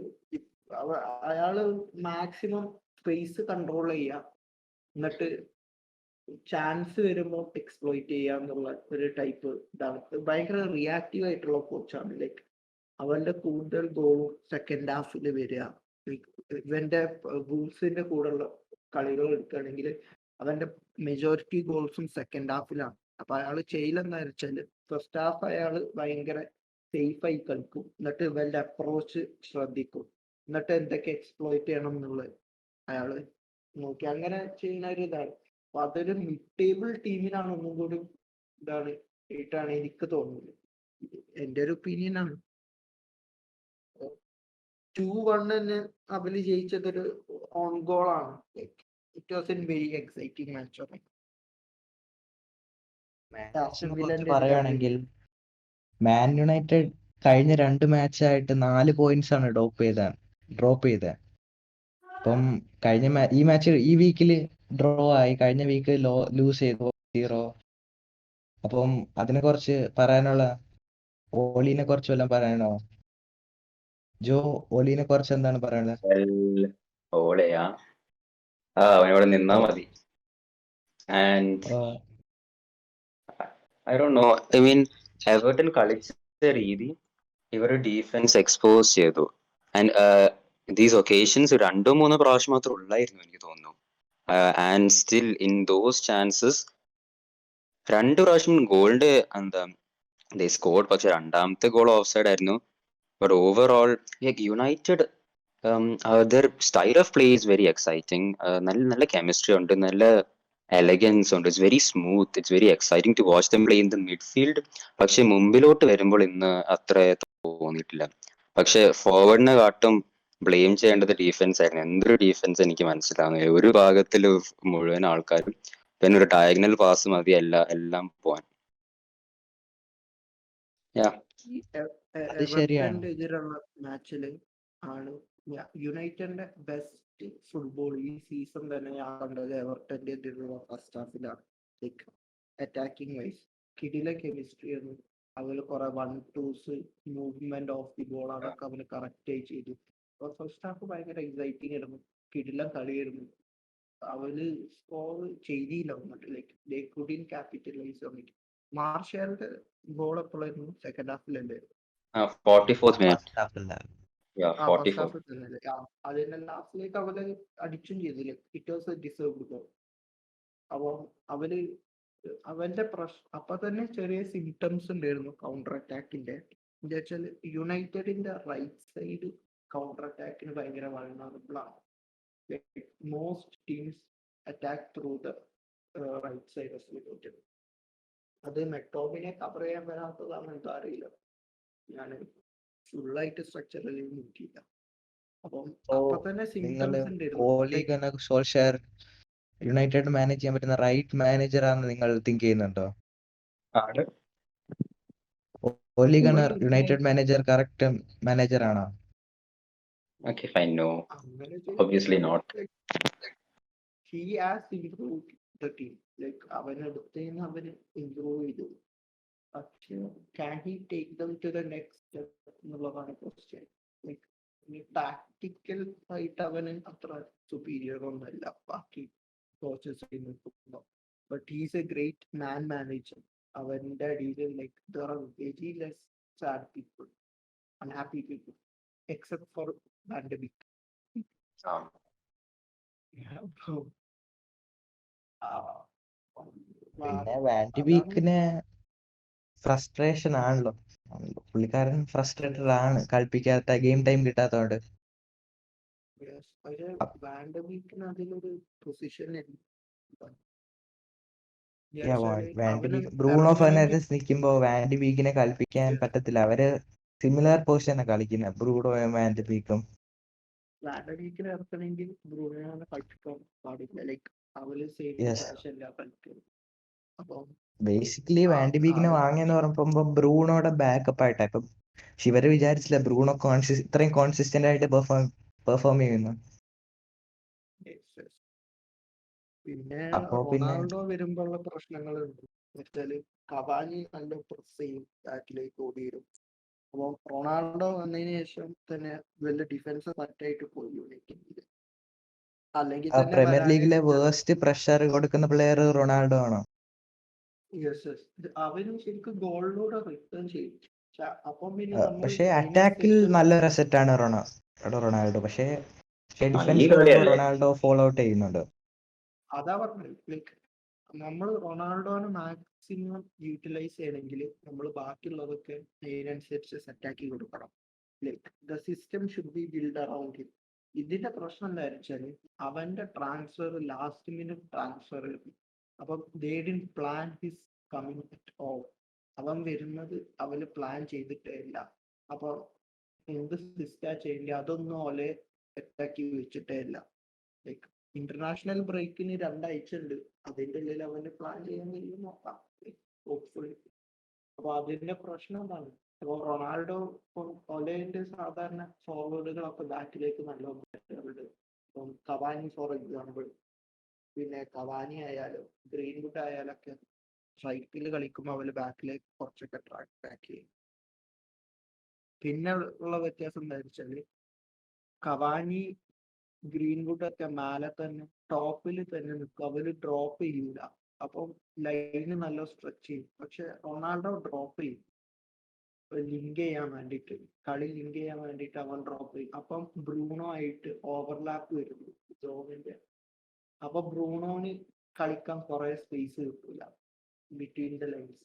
അയാള് മാക്സിമം സ്പേസ് കൺട്രോൾ ചെയ്യാം, എന്നിട്ട് ചാൻസ് വരുമ്പോൾ എക്സ്പ്ലോയിറ്റ് ചെയ്യുക എന്നുള്ള ഒരു ടൈപ്പ് ഇതാണ്. ഭയങ്കര റിയാക്റ്റീവ് ആയിട്ടുള്ള കോച്ചാണ്. ലൈക്ക് അവന്റെ കൂടുതൽ ഗോളും സെക്കൻഡ് ഹാഫിൽ വരിക. ഇവന്റെ ഗൂൾസിന്റെ കൂടെയുള്ള കളികൾ എടുക്കുകയാണെങ്കിൽ അവന്റെ മെജോറിറ്റി ഗോൾസും സെക്കൻഡ് ഹാഫിലാണ്. അപ്പൊ അയാൾ ചെയ്യില്ലെന്ന് വെച്ചാല് ഫസ്റ്റ് ഹാഫ് അയാൾ ഭയങ്കര സേഫ് ആയി കളിക്കും, എന്നിട്ട് ഇവന്റെ അപ്രോച്ച് ശ്രദ്ധിക്കും, എന്നിട്ട് എന്തൊക്കെ എക്സ്പ്ലോയിറ്റ് ചെയ്യണം എന്നുള്ളത് അയാള് നോക്കി അങ്ങനെ ചെയ്യുന്ന ഒരു ഇതാണ്. അപ്പൊ അതൊരു മിഡ് ടേബിൾ ടീമിനാണ് ഒന്നും കൂടി ആയിട്ടാണ് എനിക്ക് തോന്നുന്നത്. എന്റെ ഒരു ഒപ്പീനിയൻ ആണ്. 2-1 അവര് ജയിച്ചതൊരു ഓൺ ഗോൾ ആണ്. It was an very exciting match. പറയുകയാണെങ്കിൽ മാൻ യുണൈറ്റഡ് കഴിഞ്ഞ 2 മാച്ചായിട്ട് 4 പോയിന്റ്സ് ആണ് ഡ്രോപ്പ് ചെയ്തത്. അപ്പം ഈ വീക്കില് ഡ്രോ ആയി, കഴിഞ്ഞ വീക്ക് ലൂസ് ചെയ്തു 0. അപ്പം അതിനെ കുറിച്ച് പറയാനുള്ള, ഓലിനെ കുറിച്ച് വല്ലതും പറയാനോ? ജോ, ഓലിനെ കുറിച്ച് എന്താണ് പറയാനുള്ളത്? ഓളെയാ അവനോട് നിന്നാ മതി. And I don't know, I mean Everton കളിച്ച രീതി ഇവര് ഡിഫൻസ് എക്സ്പോസ് ചെയ്തു. ആൻഡ് ദീസ് ഒക്കേഷൻസ് 2-3 പ്രാവശ്യം മാത്രം ഉള്ളായിരുന്നു എനിക്ക് തോന്നുന്നു. And still in those chances 2 പ്രാവശ്യം ഗോളിന്റെ ദേ സ്കോർഡ്. പക്ഷെ രണ്ടാമത്തെ ഗോൾ ഓഫ് സൈഡ് ആയിരുന്നു. But overall United their style of play is very exciting. നല്ല കെമിസ്ട്രി ഉണ്ട്, നല്ല എലഗൻസ് ഉണ്ട്. It's very smooth, it's very exciting to watch them play in the midfield. പക്ഷെ മുമ്പിലോട്ട് വരുമ്പോൾ ഇന്ന് അത്ര തോന്നിയിട്ടില്ല. പക്ഷെ ഫോർവേഡിനെ കാട്ടും ബ്ലെയിം ചെയ്യേണ്ടത് ഡിഫൻസ് ആയിരുന്നു. എന്തൊരു ഡിഫൻസ് എനിക്ക് മനസ്സിലാവുന്നില്ല. ഒരു ഭാഗത്തിൽ മുഴുവൻ ആൾക്കാരും, പിന്നെ ഒരു ഡയഗണൽ പാസ് മതി എല്ലാം പോവാൻ. Yeah. ഈ അത് ശരിയാണ്. എവർട്ടന്റെ എതിരുള്ള മാച്ചില് ആണ് യുണൈറ്റഡിന്റെ ബെസ്റ്റ് ഫുട്ബോൾ ഈ സീസൺ തന്നെ ഞാൻ കണ്ടത് എവർട്ടന്റെ എതിരുള്ള ഫസ്റ്റ് ഹാഫിലാണ്. ലൈക്ക് അറ്റാക്കിംഗ് വൈസ് കിടില കെമിസ്ട്രി ആണ്. അവര് കുറെ 1-2s movement of the ball അതൊക്കെ അവര് കറക്റ്റ് ആയി ചെയ്തു. ഫസ്റ്റ് ഹാഫ് ഭയങ്കര എക്സൈറ്റിംഗ് ആയിരുന്നു, കിടിലം കളിയായിരുന്നു. അവര് സ്കോർ ചെയ്തില്ല ഒന്നിട്ട്. Like they couldn't capitalise on it. മാർഷ്യലിന്റെ ഗോൾ എപ്പോഴായിരുന്നു? സെക്കൻഡ് ഹാഫിലല്ലേ? 44th minute. ഫസ്റ്റ് ഹാഫില്ല. Yeah, ആ ഫസ്റ്റ് 44. ഹാഫിൽ തന്നെ. അതിന്റെ ലാസ്റ്റിലേക്ക് അവര് അടിച്ചും ചെയ്തില്ല. It was a deserved goal. അപ്പൊ അവര് അവന്റെ അപ്പൊ തന്നെ ചെറിയ സിംറ്റംസ് ഉണ്ടായിരുന്നു കൗണ്ടർ അറ്റാക്കിന്റെ. എന്താ വെച്ചാൽ യുണൈറ്റഡിന്റെ റൈറ്റ് സൈഡ് കൗണ്ടർ അറ്റാക്കിന് ഭയങ്കര വൾണറബിൾ ആണ്. Most teams attack through the right side of United. അത് മെക്ടോമിനെ കവർ ചെയ്യാൻ വരാത്തതാണ് എന്താ അറിയില്ല. ഞാൻ ഫുള്ളായിട്ട് സ്ട്രക്ചറിൽ നോക്കിയില്ല. അപ്പം അപ്പൊ തന്നെ നിങ്ങള് സിംറ്റംസ് ഉണ്ടായിരുന്നു. ഓലി ഗണർ സോൾഷാർ യുണൈറ്റഡ് മാനേജ് ചെയ്യാൻ പറ്റുന്ന റൈറ്റ് മാനേജർ ആണെന്ന് നിങ്ങൾ തിങ്ക് ചെയ്യുന്നുണ്ടോ? ആട്? ഓലി ഗണർ യുണൈറ്റഡ് മാനേജർ കറക്റ്റ് മാനേജർ ആണോ? Okay, fine. No, അങ്ങനെ obviously not. he has improved the team. Like അവനെടുത്തതിന് അവന് ഇംപ്രൂവ് ചെയ്തു. പക്ഷെ can he take them to the next step എന്നുള്ളതാണ് ക്വസ്റ്റ്യൻ. ലൈക്ക് ഈ ടാക്ടിക്കൽ ആയിട്ട് അവന് അത്ര സുപ്പീരിയർ ഒന്നുമല്ല ബാക്കി കോച്ചസ് നിൽക്കുമ്പോൾ. But he's a great man manager. അവന്റെ അടിയിൽ like there are very less sad people, unhappy people except for van de Beek. Um, പിന്നെ വാൻഡി ബീക്കിന് ഫ്രസ്ട്രേഷൻ ആണല്ലോ. പുള്ളിക്കാരൻ ഫ്രസ്ട്രേറ്റഡ് ആണ് കളിപ്പിക്കാത്ത ഗെയിം ടൈം കിട്ടാത്തതുകൊണ്ട്. പക്ഷെ വാൻഡബീക്കിന് അതിലൊരു പൊസിഷൻ ബ്രൂണോ ഫെർണാണ്ടസ് നിൽക്കുമ്പോ വാൻഡി ബീക്കിനെ കളിപ്പിക്കാൻ പറ്റത്തില്ല. അവര് സിമിലർ പൊസിഷനാണ് കളിക്കുന്നത്, ബ്രൂണോയും വാൻഡി ബീക്കും. വാൻഡബീക്കിനെ ഇറക്കണമെങ്കിൽ ബ്രൂണോനെ കളിപ്പിക്കാൻ പാടില്ല. ലൈക്ക് അവര് സെയിം Yes. പൊസിഷനിലാ കളിക്കുന്നത്. അപ്പം ബേസിക്കലി വാൻഡി ബീക്കിനെ വാങ്ങിയെന്ന് പറയുമ്പോ ബ്രൂണോയുടെ ബാക്കപ്പ് ആയിട്ടാ. ഇപ്പം ഇവര് വിചാരിച്ചില്ല ബ്രൂണോ ഇത്രയും കോൺസിസ്റ്റന്റ് ആയിട്ട് പെർഫോം ചെയ്യുന്നു. പിന്നെ അപ്പോ പിന്നെ റൊണാൾഡോ വരുമ്പോഴുള്ള പ്രശ്നങ്ങളുണ്ട്. എന്നുവെച്ചാല് കവാനി നല്ല പ്രസ് ചെയ്യും, ബാക്കിലേക്ക് ഓടി വരും. അപ്പൊ റൊണാൾഡോ വന്നതിന് ശേഷം തന്നെ വലിയ ഡിഫൻസ് പറ്റായിട്ട് പോയി യുണൈറ്റഡില്. അല്ലെങ്കിൽ തന്നെ പ്രീമിയർ ലീഗിലെ വേഴ്സ്റ്റ് പ്രഷർ കൊടുക്കുന്ന പ്ലെയർ റൊണാൾഡോ ആണോ? അവനും ശരിക്കും ഗോളിലൂടെ റിട്ടേൺ ചെയ്യും. അപ്പം പിന്നെ പക്ഷെ അറ്റാക്കിൽ നല്ലൊരു അസെറ്റ് ആണ് റൊണാൾഡോ. പക്ഷെ ഡിഫൻസിൽ കളിയല്ലേ? റൊണാൾഡോ ഫോളോ ഔട്ട് ചെയ്യുന്നുണ്ട്. അതാ പറഞ്ഞത്. ലൈക്ക് നമ്മൾ റൊണാൾഡോനെ മാക്സിമം യൂട്ടിലൈസ് ചെയ്യണമെങ്കിൽ നമ്മൾ ബാക്കിയുള്ളതൊക്കെ അതിനനുസരിച്ച് സെറ്റാക്കി കൊടുക്കണം. Like the system should be build around him. ഇതിന്റെ പ്രശ്നം എന്താ വെച്ചാൽ അവന്റെ ട്രാൻസ്ഫർ ലാസ്റ്റ് മിനിറ്റ് ട്രാൻസ്ഫർ. അപ്പം they didn't plan his coming at all. അവൻ വരുന്നത് അവന് പ്ലാൻ ചെയ്തിട്ടേ ഇല്ല. അപ്പൊ എന്ത് സിസ്റ്റാ ചെയ്യേണ്ടത് അതൊന്നും ഓലെ സെറ്റാക്കി വെച്ചിട്ടേ ഇല്ല. ലൈക്ക് ഇന്റർനാഷണൽ ബ്രേക്കിന് 2 ആഴ്ച ഉണ്ട്. അതിന്റെ ഉള്ളിൽ അവന് പ്ലാൻ ചെയ്യാൻ കഴിയും നോക്കാം, ഹോപ്പ്ഫുള്ളി. അപ്പൊ അതിന്റെ പ്രശ്നം എന്താണ്? അപ്പൊ റൊണാൾഡോ ഒലേന്റെ സാധാരണ ഫോർവേഡുകളൊക്കെ ബാക്കിലേക്ക് നല്ല ഉണ്ട്. ഇപ്പം കവാനി ഫോർ എക്സാമ്പിൾ. പിന്നെ കവാനി ആയാലും ഗ്രീൻവുഡ് ആയാലൊക്കെ സ്ട്രൈക്കിൽ കളിക്കുമ്പോൾ അവര് ബാക്കിലേക്ക് കുറച്ചൊക്കെ ട്രാക്ക് ബാക്ക് ചെയ്യും. പിന്നെ ഉള്ള വ്യത്യാസം എന്താ വെച്ചാല് കവാനി ഗ്രീൻവുഡ് ഒക്കെ മേലെ തന്നെ ടോപ്പിൽ തന്നെ നിൽക്കും. അവര് ഡ്രോപ്പ് ചെയ്യൂല. അപ്പം ലൈന് നല്ല സ്ട്രെച്ച് ചെയ്യും. പക്ഷെ റൊണാൾഡോ ഡ്രോപ്പ് ചെയ്യും ലിങ്ക് ചെയ്യാൻ വേണ്ടിയിട്ട്, കളി ലിങ്ക് ചെയ്യാൻ വേണ്ടിയിട്ട് അവൻ ഡ്രോപ്പ് ചെയ്യും. അപ്പം ബ്രൂണോ ആയിട്ട് ഓവർലാപ്പ് വരുന്നു ജോണിന്റെ. അപ്പൊ ബ്രൂണോന് കളിക്കാൻ കുറെ സ്പേസ് കിട്ടൂല ബിറ്റ്വീൻ ദ ലൈൻസ്.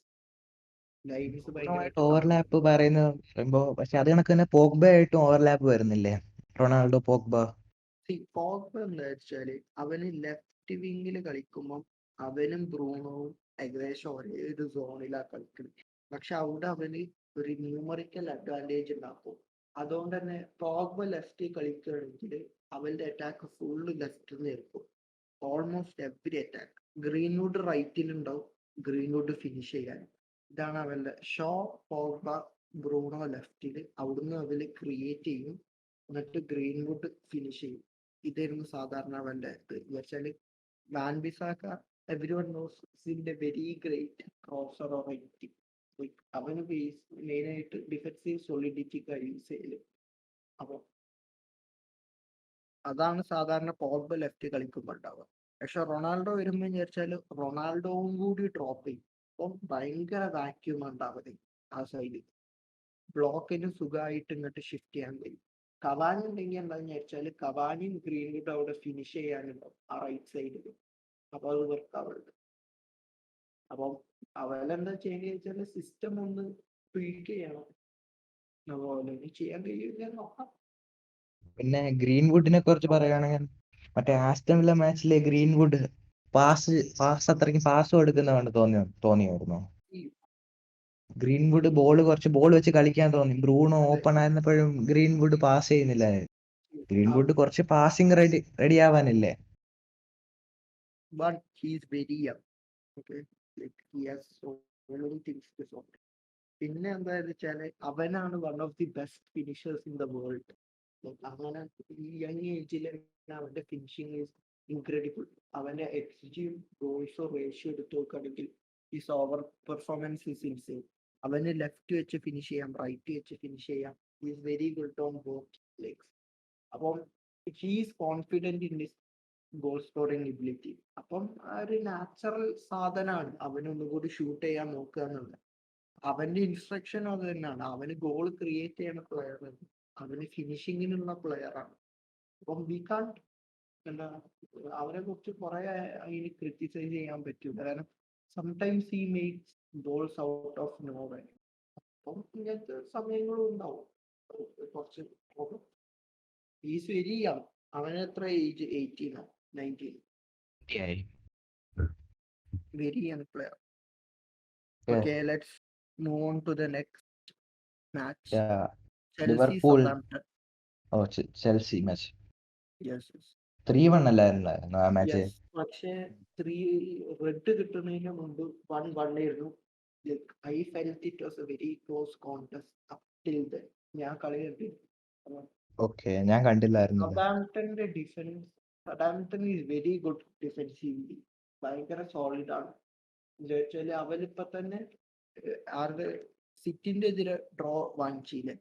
ലൈൻസ് ഭയങ്കരമായിട്ട് ഓവർലാപ്പ് പറയുമ്പോ പക്ഷെ അത് കണക്ക് തന്നെ പോഗ്ബ ആയിട്ടും ഓവർലാപ്പ് വരുന്നില്ലേ റൊണാൾഡോ പോഗ്ബ? പോഗ്ബ എന്താ വെച്ചാല് അവന് ലെഫ്റ്റ് വിങ്ങിൽ കളിക്കുമ്പോൾ അവനും ബ്രൂണോവും ഏകദേശം ഒരേ ഒരു സോണിലാ കളിക്കുന്നത്. പക്ഷെ അവിടെ അവന് ഒരു ന്യൂമറിക്കൽ അഡ്വാൻറ്റേജ് ഉണ്ടാക്കും. അതുകൊണ്ട് തന്നെ പോഗ്ബ ലെഫ്റ്റ് കളിക്കുകയാണെങ്കിൽ അവന്റെ അറ്റാക്ക് ഫുള്ള് ലെഫ്റ്റിൽ നിന്ന് ആയിരിക്കും. Almost every attack. ഗ്രീൻവുഡ് റൈറ്റിൽ ഉണ്ടാവും, ഗ്രീൻവുഡ് ഫിനിഷ് ചെയ്യാൻ. ഇതാണ് അവരുടെ ഷോ, പോഗ്ബ, ബ്രൂണോ ലെഫ്റ്റില്, അവിടുന്ന് അവര് ക്രിയേറ്റ് ചെയ്യും, എന്നിട്ട് ഗ്രീൻവുഡ് ഫിനിഷ് ചെയ്യും. ഇതായിരുന്നു സാധാരണ അവന്റെ ഇത് വെച്ചാല്. Wan Bissaka everyone knows is a very great crosser or എറ്റി. അവന് മെയിൻ ആയിട്ട് ഡിഫൻസീവ് സോളിഡിറ്റിക്ക് യൂസ് ചെയ്യല്. അപ്പൊ അതാണ് സാധാരണ പോഗ്ബ ലെഫ്റ്റ് കളിക്കുമ്പോൾ ഉണ്ടാവുക. പക്ഷെ റൊണാൾഡോ വരുമ്പോ വിചാരിച്ചാല് റൊണാൾഡോവും കൂടി ഡ്രോപ്പ് ചെയ്യും. അപ്പം ഭയങ്കര വാക്യൂം ഉണ്ടാവല് ആ സൈഡിൽ. ബ്ലോക്കിന് സുഖമായിട്ട് ഇങ്ങോട്ട് ഷിഫ്റ്റ് ചെയ്യാൻ കഴിയും. കവാനി ഉണ്ടെങ്കിൽ എന്താന്ന് വിചാരിച്ചാല് കവാനിയും ഗ്രീൻവുഡ് അവിടെ ഫിനിഷ് ചെയ്യാനുണ്ടാവും ആ റൈറ്റ് സൈഡിൽ. അപ്പൊ അത് വർക്കാവുന്നുണ്ട്. അപ്പം അവരെന്താ ചെയ്യുന്നത് വെച്ചാല് സിസ്റ്റം ഒന്ന് ട്വീക്ക് ചെയ്യണം. അതുപോലെ ചെയ്യാൻ കഴിയില്ല നോക്കാം. പിന്നെ ഗ്രീൻവുഡിനെ കുറിച്ച് പറയുകയാണെങ്കിൽ മറ്റേ Aston Villa match Greenwood pass അത്രയ്ക്ക് പാസ് കൊടുക്കുന്നതാണ് തോന്നിയായിരുന്നു. ഗ്രീൻവുഡ് കുറച്ച് ബോൾ വെച്ച് കളിക്കാൻ തോന്നി. ബ്രൂണോ ഓപ്പൺ ആയിരുന്നപ്പോഴും ഗ്രീൻവുഡ് പാസ് ചെയ്യുന്നില്ല. ഗ്രീൻവുഡ് കുറച്ച് പാസിംഗ് റെഡി ആവാനില്ലേ? But he's very young. Okay. Like he has so many things to sort. പിന്നെ എന്താന്ന് വെച്ചാല് അവനാണ് one of the best finishers in the world. അങ്ങനെ ഈ യങ് ഏജിൽ അവന്റെ ഫിനിഷിംഗ് ഈസ് ഇൻക്രെഡിബിൾ. അവന്റെ എക്സ്ജിയും ഗോൾസോ റേഷ്യോ എടുത്ത് നോക്കുകയാണെങ്കിൽ is over performance is insane. അവന് ലെഫ്റ്റ് വെച്ച് ഫിനിഷ് ചെയ്യാം, റൈറ്റ് വെച്ച് ഫിനിഷ് ചെയ്യാം. Is very good on both legs. അപ്പം he's confident in his goal scoring ability. അപ്പം ആ ഒരു നാച്ചുറൽ സാധനമാണ് അവനൊന്നുകൂടി ഷൂട്ട് ചെയ്യാൻ നോക്കുക എന്നുള്ളത്. അവന്റെ ഇൻസ്ട്രക്ഷൻ അത് തന്നെയാണ്. അവന് ഗോൾ ക്രിയേറ്റ് ചെയ്യുന്ന പ്ലെയർ, അവന് ഫിനിഷിങ്ങിനുള്ള പ്ലെയറാണ്. അപ്പം വി കാൺ എന്താ അവരെ കുറിച്ച് കുറെ അതിന് ക്രിറ്റിസൈസ് ചെയ്യാൻ പറ്റൂല. കാരണം sometimes he makes goals out of no way. അപ്പം ഇങ്ങനത്തെ സമയങ്ങളും ഉണ്ടാവും കുറച്ച്. Is very young. അവന് എത്ര age? 18 19. Very young player. Okay, let's move on to the next match. Chelsea Liverpool. Southampton. Chelsea match. Yes. 3-1 അല്ലായിരുന്നു ആ മാച്ച്. പക്ഷേ 3 റെഡ് കിട്ടുന്നതിന് മുമ്പ് 1-1 ആയിരുന്നു. I felt it was a very close contest up till then. ഞാൻ കളി കണ്ടിരുന്നു. Okay, ഞാൻ കണ്ടില്ലായിരുന്നു. Southampton is very good defensively. ഭയങ്കര സോളിഡ് ആണ്. എന്നുവെച്ചാല് അവരിപ്പോ തന്നെ ആരുടെ സിറ്റിന്റെ എതിരെ ഡ്രോ വാങ്ങിച്ചില്ലേ?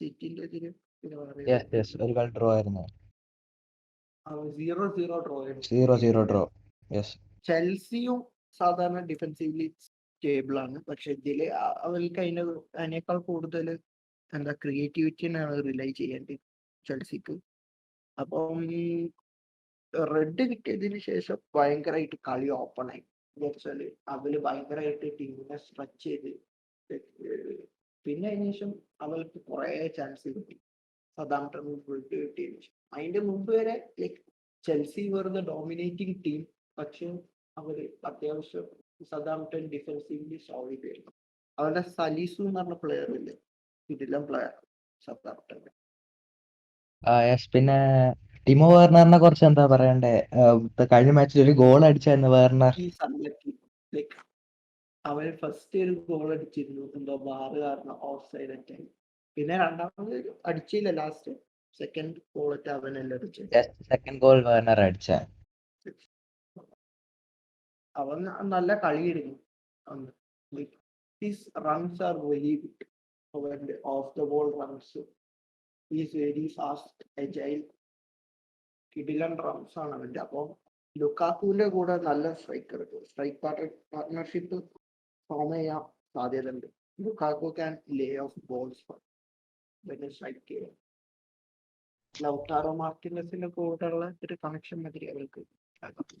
സിറ്റിന്റെ എതിരെ ഒരു കളി ഡ്രോ ആയിരുന്നു. 0-0 ഡ്രോ. 0-0 ഡ്രോ. ചെൽസിയും സാധാരണ ഡിഫെൻസീവ്ലി സ്റ്റേബിൾ ആണ്. പക്ഷെ ഇതില് അവർക്ക് അതിനേക്കാൾ കൂടുതൽ എന്താ ക്രിയേറ്റിവിറ്റിയാണ് റിലൈ ചെയ്യേണ്ടത് ചെൽസിക്ക്. അപ്പം റെഡ് കിട്ടിയതിന് ശേഷം ഭയങ്കരമായിട്ട് കളി ഓപ്പൺ ആയി. വെച്ചാല് അവര് ഭയങ്കരമായിട്ട് ടീമിനെ സ്ട്രെച്ച് ചെയ്ത് പിന്നെ അതിന് ശേഷം അവർക്ക് കുറെ ചാൻസ് കിട്ടി. സതാംപ്ടൺ കിട്ടിയതിന് ശേഷം അതിന്റെ മുമ്പ് വരെ ലൈക്ക് ചെൽസി വെറുതെ ഡോമിനേറ്റിംഗ് ടീം. പക്ഷെ അവര് അത്യാവശ്യം സതാംപ്ടൺ ഡിഫെൻസീവ്ലി സോളിഡ് ആയിരുന്നു. അവരുടെ സലീസു എന്ന് പറഞ്ഞ പ്ലെയർ ഇല്ലേ, ഇതിലും പ്ലെയർ സതാംപ്ടൺ. പിന്നെ ടിമോ വേർണറിനെ കുറിച്ച് എന്താ പറയണ്ടേ? കഴിഞ്ഞ മാച്ചിൽ ഒരു ഗോൾ അടിച്ചായിരുന്നു വേർണർ. ലൈക്ക് അവര് ഫസ്റ്റ് ഒരു ഗോൾ അടിച്ചിരുന്നു, എന്തോ ബാറ് കാരണം ഓഫ് സൈഡ് ആയി. പിന്നെ രണ്ടാമത് അടിച്ചില്ല, ലാസ്റ്റ് സെക്കൻഡ് ഗോൾ അവനല്ല അടിച്ചത്. സെക്കൻഡ് ഗോൾ വേർണർ അടിച്ച. അവൻ നല്ല കളിയായിരുന്നു. His runs are very good. അവന്റെ off the ball runs is very fast, agile, കിടിലൻ റൺസ് ആണ് അവന്റെ. അപ്പം ലുക്കാക്കുവിന്റെ കൂടെ നല്ല സ്ട്രൈക്ക് പാർട്ട്ണർഷിപ്പ് ഫോം ചെയ്യാൻ സാധ്യത ഉണ്ട്. Lukaku can Leh of balls strike ചെയ്യാൻ. ലൗട്ടാറോ മാർട്ടിനസിന്റെ കൂടെയുള്ള ഒരു കണക്ഷൻ മതി അവർക്ക്.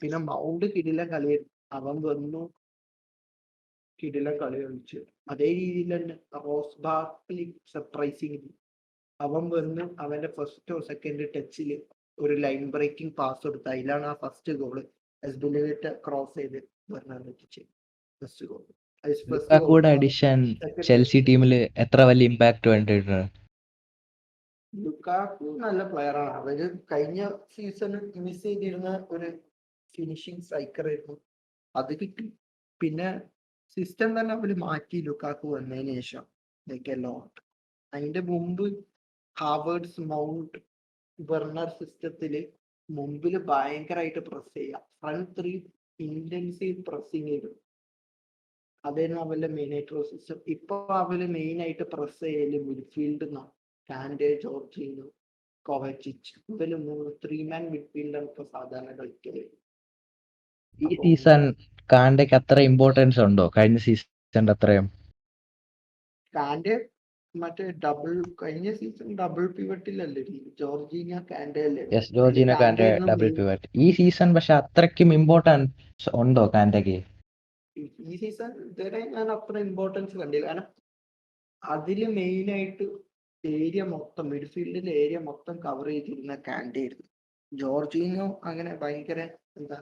പിന്നെ മൗണ്ട് കിടിലൻ കളിയായിരുന്നു. അവൻ വന്നു കിടിലൻ കളി കളിച്ചു. അതേ രീതിയിൽ തന്നെ റോസ് ബാർക്ലി സർപ്രൈസിങ്. അവൻ വന്ന് അവന്റെ ഫസ്റ്റോ സെക്കൻഡ് ടച്ചില് ഒരു ലൈൻ ബ്രേക്കിംഗ് പാസ് കൊടുത്തു. അതിലാണ് ആ ഫസ്റ്റ് ഗോള് ക്രോസ് ചെയ്ത് ഫസ്റ്റ് ഗോൾ. ലുക്കാക്കുയുടെ അഡിഷൻ ചെൽസി ടീമിൽ എത്ര വലിയ ഇമ്പാക്ട് വേണ്ടിയിട്ടുണ്ട്? ലുക്കാക്കു നല്ല പ്ലെയർ ആണ്. അവര് കഴിഞ്ഞ സീസണിൽ മിസ് ചെയ്തിരുന്ന ഒരു ഫിനിഷിംഗ് സ്ട്രൈക്കർ ആയിരുന്നു, അത് കിട്ടി. പിന്നെ സിസ്റ്റം തന്നെ അവര് മാറ്റി ലുക്കാക്കു വന്നതിന് ശേഷം ലൈക്ക് എ ലോട്ട്. അതിന്റെ മുമ്പ് ഹാവേർഡ്സ് മൗണ്ട് വെർണർ സിസ്റ്റത്തില് മുമ്പിൽ ഭയങ്കരമായിട്ട് പ്രസ് ചെയ്യാം, ഫ്രണ്ട് ത്രീ ഇന്റൻസീവ് പ്രസ്സിങ് ചെയ്യും. അതായിരുന്നു അവരുടെ മെയിൻ ആയിട്ടുള്ള സിസ്റ്റം. ഇപ്പൊ അവര് മെയിൻ ആയിട്ട് പ്രസ് ചെയ്യല് മിഡ്ഫീൽഡ് കാൻഡെ, ജോർജിനോ, കൊവച്ചിച്ച്, ഇവര് 3 മാൻ മിഡ്ഫീൽഡാണ് ഇപ്പൊ സാധാരണ കളിക്കല്. ഈ സീസൺ കാണ്ടയ്ക്ക് അത്ര ഇമ്പോർട്ടൻസ് ഉണ്ടോ കഴിഞ്ഞ സീസണിന്റെ അത്രയും? കാൻഡെ മറ്റേ കഴിഞ്ഞ സീസൺ ഡബിൾ പിവറ്റിലല്ലേ ജോർജീന കാൻഡെ അല്ലേ? Yes, Jorginho Kante double pivot. ഈ സീസൺ പക്ഷെ അത്രയ്ക്കും ഇമ്പോർട്ടൻസ് ഉണ്ടോ കാൻഡയ്ക്ക്? ഈ സീസൺ ഇതുവരെ ഞാൻ അത്ര ഇമ്പോർട്ടൻസ് കണ്ടില്ല. കാരണം അതില് മെയിൻ ആയിട്ട് ഏരിയ മൊത്തം മിഡ്ഫീൽഡിലെ ഏരിയ മൊത്തം കവർ ചെയ്തിരുന്ന കാൻഡെ ആയിരുന്നു. ജോർജീനോ അങ്ങനെ ഭയങ്കര എന്താ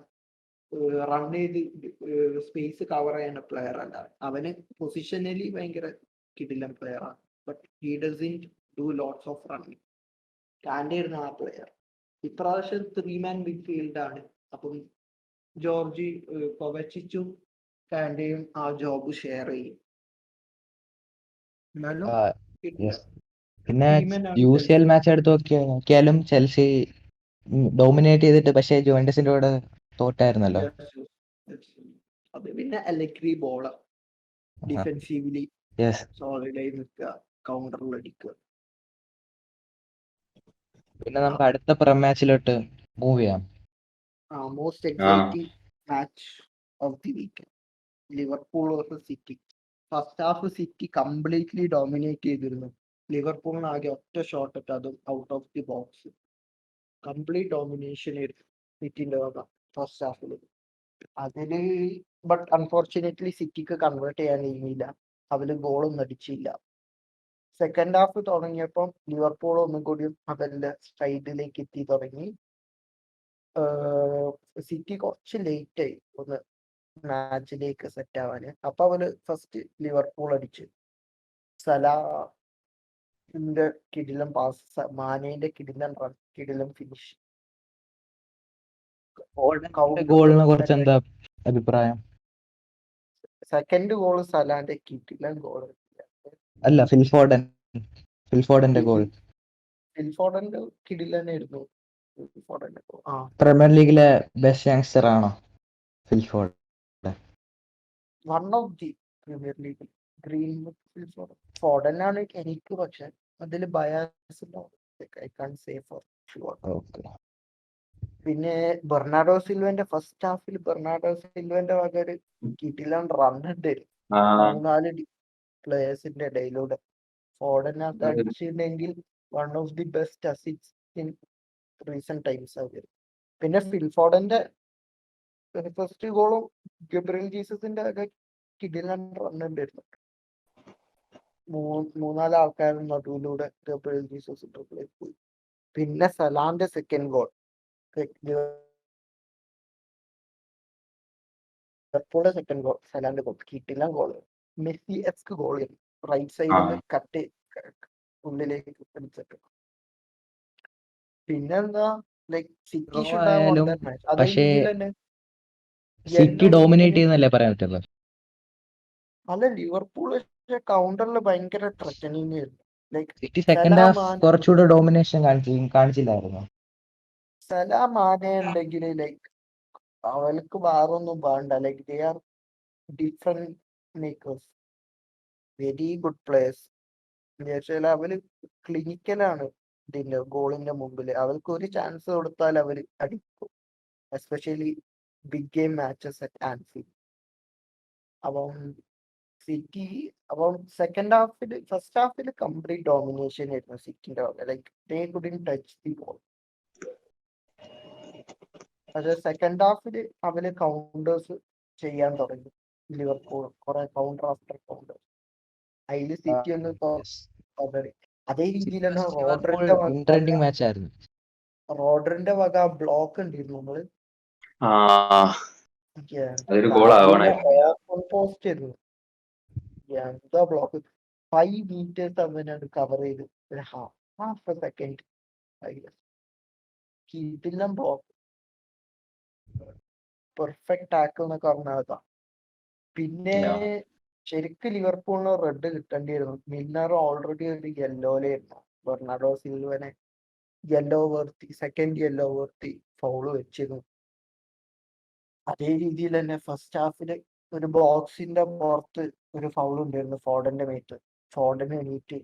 റൺ ചെയ്ത് സ്പേസ് കവർ ചെയ്യുന്ന പ്ലെയർ അല്ല. അവന് പൊസിഷനലി ഭയങ്കര കിടിലൻ പ്ലെയർ ആണ്, but he doesn't do lots of running. Kante ആയിരുന്നു ആ പ്ലെയർ. ഇപ്രാവശ്യം 3 മാൻ മിഡ്ഫീൽഡ് ആണ്. അപ്പം ജോർജി കൊവച്ചിച്ചും കാൻഡെയും ആ ജോബ് ഷെയർ ചെയ്യും. എന്നാലും ആ, കിട്ടില്ല. yes. പിന്നെ ടീമൻ ആണ് UCL മാച്ച് എടുത്ത് നോക്കിയാലും ചെൽസി ഡോമിനേറ്റ് ചെയ്തിട്ട് പക്ഷേ ജുവന്റസിന്റെ കൂടെ തോറ്റായിരുന്നല്ലോ. അത് പിന്നെ അലഗ്രി ബോളർ ഡിഫെൻസീവ്ലി യെസ്. സോളിഡായി നിൽക്കുക, കൗണ്ടറിൽ അടിക്കുക. പിന്നെ നമുക്ക് അടുത്ത മാച്ചിലോട്ട് മൂവ് ചെയ്യാം. Most exciting match of the week, Liverpool versus City. First half City completely dominate ചെയ്തിരുന്നു. ലിവർപൂളിന് ആകെ ഒറ്റ ഷോട്ട് ഇട്ട്, അതും out of the box. Complete domination ആയിരുന്നു സിറ്റിന്റെ വക ഫസ്റ്റ് ഹാഫിൽ. അതില് ബട്ട് അൺഫോർച്ചുനേറ്റ്ലി സിറ്റിക്ക് കൺവേർട്ട് ചെയ്യാൻ കഴിഞ്ഞില്ല. അവര് ഗോളൊന്നും അടിച്ചില്ല. സെക്കൻഡ് ഹാഫ് തുടങ്ങിയപ്പം ലിവർപൂൾ ഒന്നും കൂടി അവരുടെ സൈഡിലേക്ക് എത്തി തുടങ്ങി. സിറ്റി കുറച്ച് ലേറ്റ് ആയി ഒന്ന് മാച്ചിലേക്ക് സെറ്റ് ആവാന്. അപ്പൊ അവര് ഫസ്റ്റ് ലിവർപൂൾ അടിച്ചു. സലാന്റെ കിടിലം പാസ്, മാനേന്റെ കിടിലം റൺ, കിടിലം ഫിനിഷ്. ഗോളിനെ കുറിച്ച് എന്താ അഭിപ്രായം? സെക്കൻഡ് ഗോള് സലാന്റെ കിടിലം ഗോൾ. അല്ല, ഫിൽഫോർഡന്റെ ഗോൾ ഫിൽഫോർഡന്റെ കിടിലനായിരുന്നു. ഫിൽഫോർഡന്റെ goal. പ്രീമിയർ ലീഗിലെ ബെസ്റ്റ് യങ്സ്റ്റർ ആണോ Phil Foden? One of the Premier ലീഗിൽ ഗ്രീൻവുഡ് ഫോർഡനാണ് എനിക്ക്, പക്ഷെ അതിൽ bias I can say for sure. Okay. പിന്നെ ബെർണാഡോ സിൽവന്റെ ഫസ്റ്റ് ഹാഫിൽ ബെർണാഡോ സിൽവന്റെ വക ഒരു കിടിലൻ റൺ ഉണ്ടായിരുന്നു 3-4 പ്ലേയേഴ്സിന്റെ ഇടയിലൂടെ. ഫോർഡൻ അത് അടിച്ചിട്ടുണ്ടെങ്കിൽ one of the best assist in recent times ആയിരുന്നു. പിന്നെ ഫിൽഫോർഡന്റെ ഫസ്റ്റ് ഗോളും ഗബ്രിയൽ ജീസസിന്റെ ഒക്കെ കിടിലൻ റൺ ഉണ്ടായിരുന്നു. 3-4 ആൾക്കാരുടെ നടുവിലൂടെ ഗബ്രിയൽ ജീസസ് പോയി. പിന്നെ സലാന്റെ സെക്കൻഡ് ഗോൾ, സെക്കൻഡ് ഗോൾ, സലാന്റെ ഗോൾ കിടിലൻ goal, Messi esque goal, right സൈഡിൽ നിന്ന് കട്ട് ഉള്ളിലേക്ക് അടിച്ചിട്ട്. പിന്നെന്താ ലൈക് സിറ്റി പക്ഷേ സിറ്റി ഡോമിനേറ്റ് ചെയ്യുന്നല്ലേ പറയാൻ പറ്റുള്ളൂ. അല്ല, ലിവർപൂൾ കൗണ്ടറിൽ ഭയങ്കര ത്രട്ടനിങ് ആയിരുന്നു. ലൈക് സിറ്റി സെക്കൻഡ് ഹാഫ് കുറച്ചുകൂടെ ഡോമിനേഷൻ കാണിച്ചില്ലായിരുന്നു. സലാ മാനെ ഉണ്ടെങ്കിൽ ലൈക്ക് അവർക്ക് വേറൊന്നും വേണ്ട. Like they are different makers, very good players. എന്നുവെച്ചാൽ അവര് ക്ലിനിക്കലാണ് ഇതിന്റെ ഗോളിന്റെ മുമ്പിൽ. അവർക്ക് ഒരു ചാൻസ് കൊടുത്താൽ അവര് അടിക്കും, especially big game matches at Anfield. അപ്പം സിറ്റി സെക്കൻഡ് ഹാഫിൽ, ഫസ്റ്റ് ഹാഫിൽ കംപ്ലീറ്റ് ഡോമിനേഷൻ ആയിരുന്നു സിറ്റിന്റെ വക. Like they couldn't touch the ball. പക്ഷെ സെക്കൻഡ് ഹാഫിൽ അവര് കൗണ്ടേഴ്സ് ചെയ്യാൻ തുടങ്ങി ലിവർപൂൾ, കുറെ കൗണ്ടർ ആഫ്റ്റർ കൗണ്ടർ. അതില് സിറ്റി ഒന്ന് അതേ രീതിയിൽ തന്നെ റോഡറിന്റെ വക ബ്ലോക്ക് ഉണ്ടായിരുന്നു നമ്മള്. പോസ്റ്റ് ആയിരുന്നു, എന്താ ബ്ലോക്ക്. 5 meters അവനാണ് കവർ ചെയ്ത് ഒരു ഹാഫ് എ സെക്കൻഡ്. കിടിലൻ ബ്ലോക്ക്, പെർഫെക്റ്റ് ടാക്കിൾ എന്നൊക്കെ പറഞ്ഞാൽ പിന്നെ Yeah. ശരിക്കും ലിവർപൂളിന് റെഡ് കിട്ടേണ്ടിയിരുന്നു. മില്ലർ ഓൾറെഡി ഒരു യെല്ലോയിലായിരുന്നു. ബെർണാഡോ സിൽവനെ സെക്കൻഡ് യെല്ലോ വേർത്തി ഫൗള് വെച്ചിരുന്നു. അതേ രീതിയിൽ തന്നെ ഫസ്റ്റ് ഹാഫില് ഒരു ബോക്സിന്റെ പുറത്ത് ഒരു ഫൗൾ ഉണ്ടായിരുന്നു ഫോർഡന്റെ മേത്ത്. ഫോർഡന് എണീറ്റ്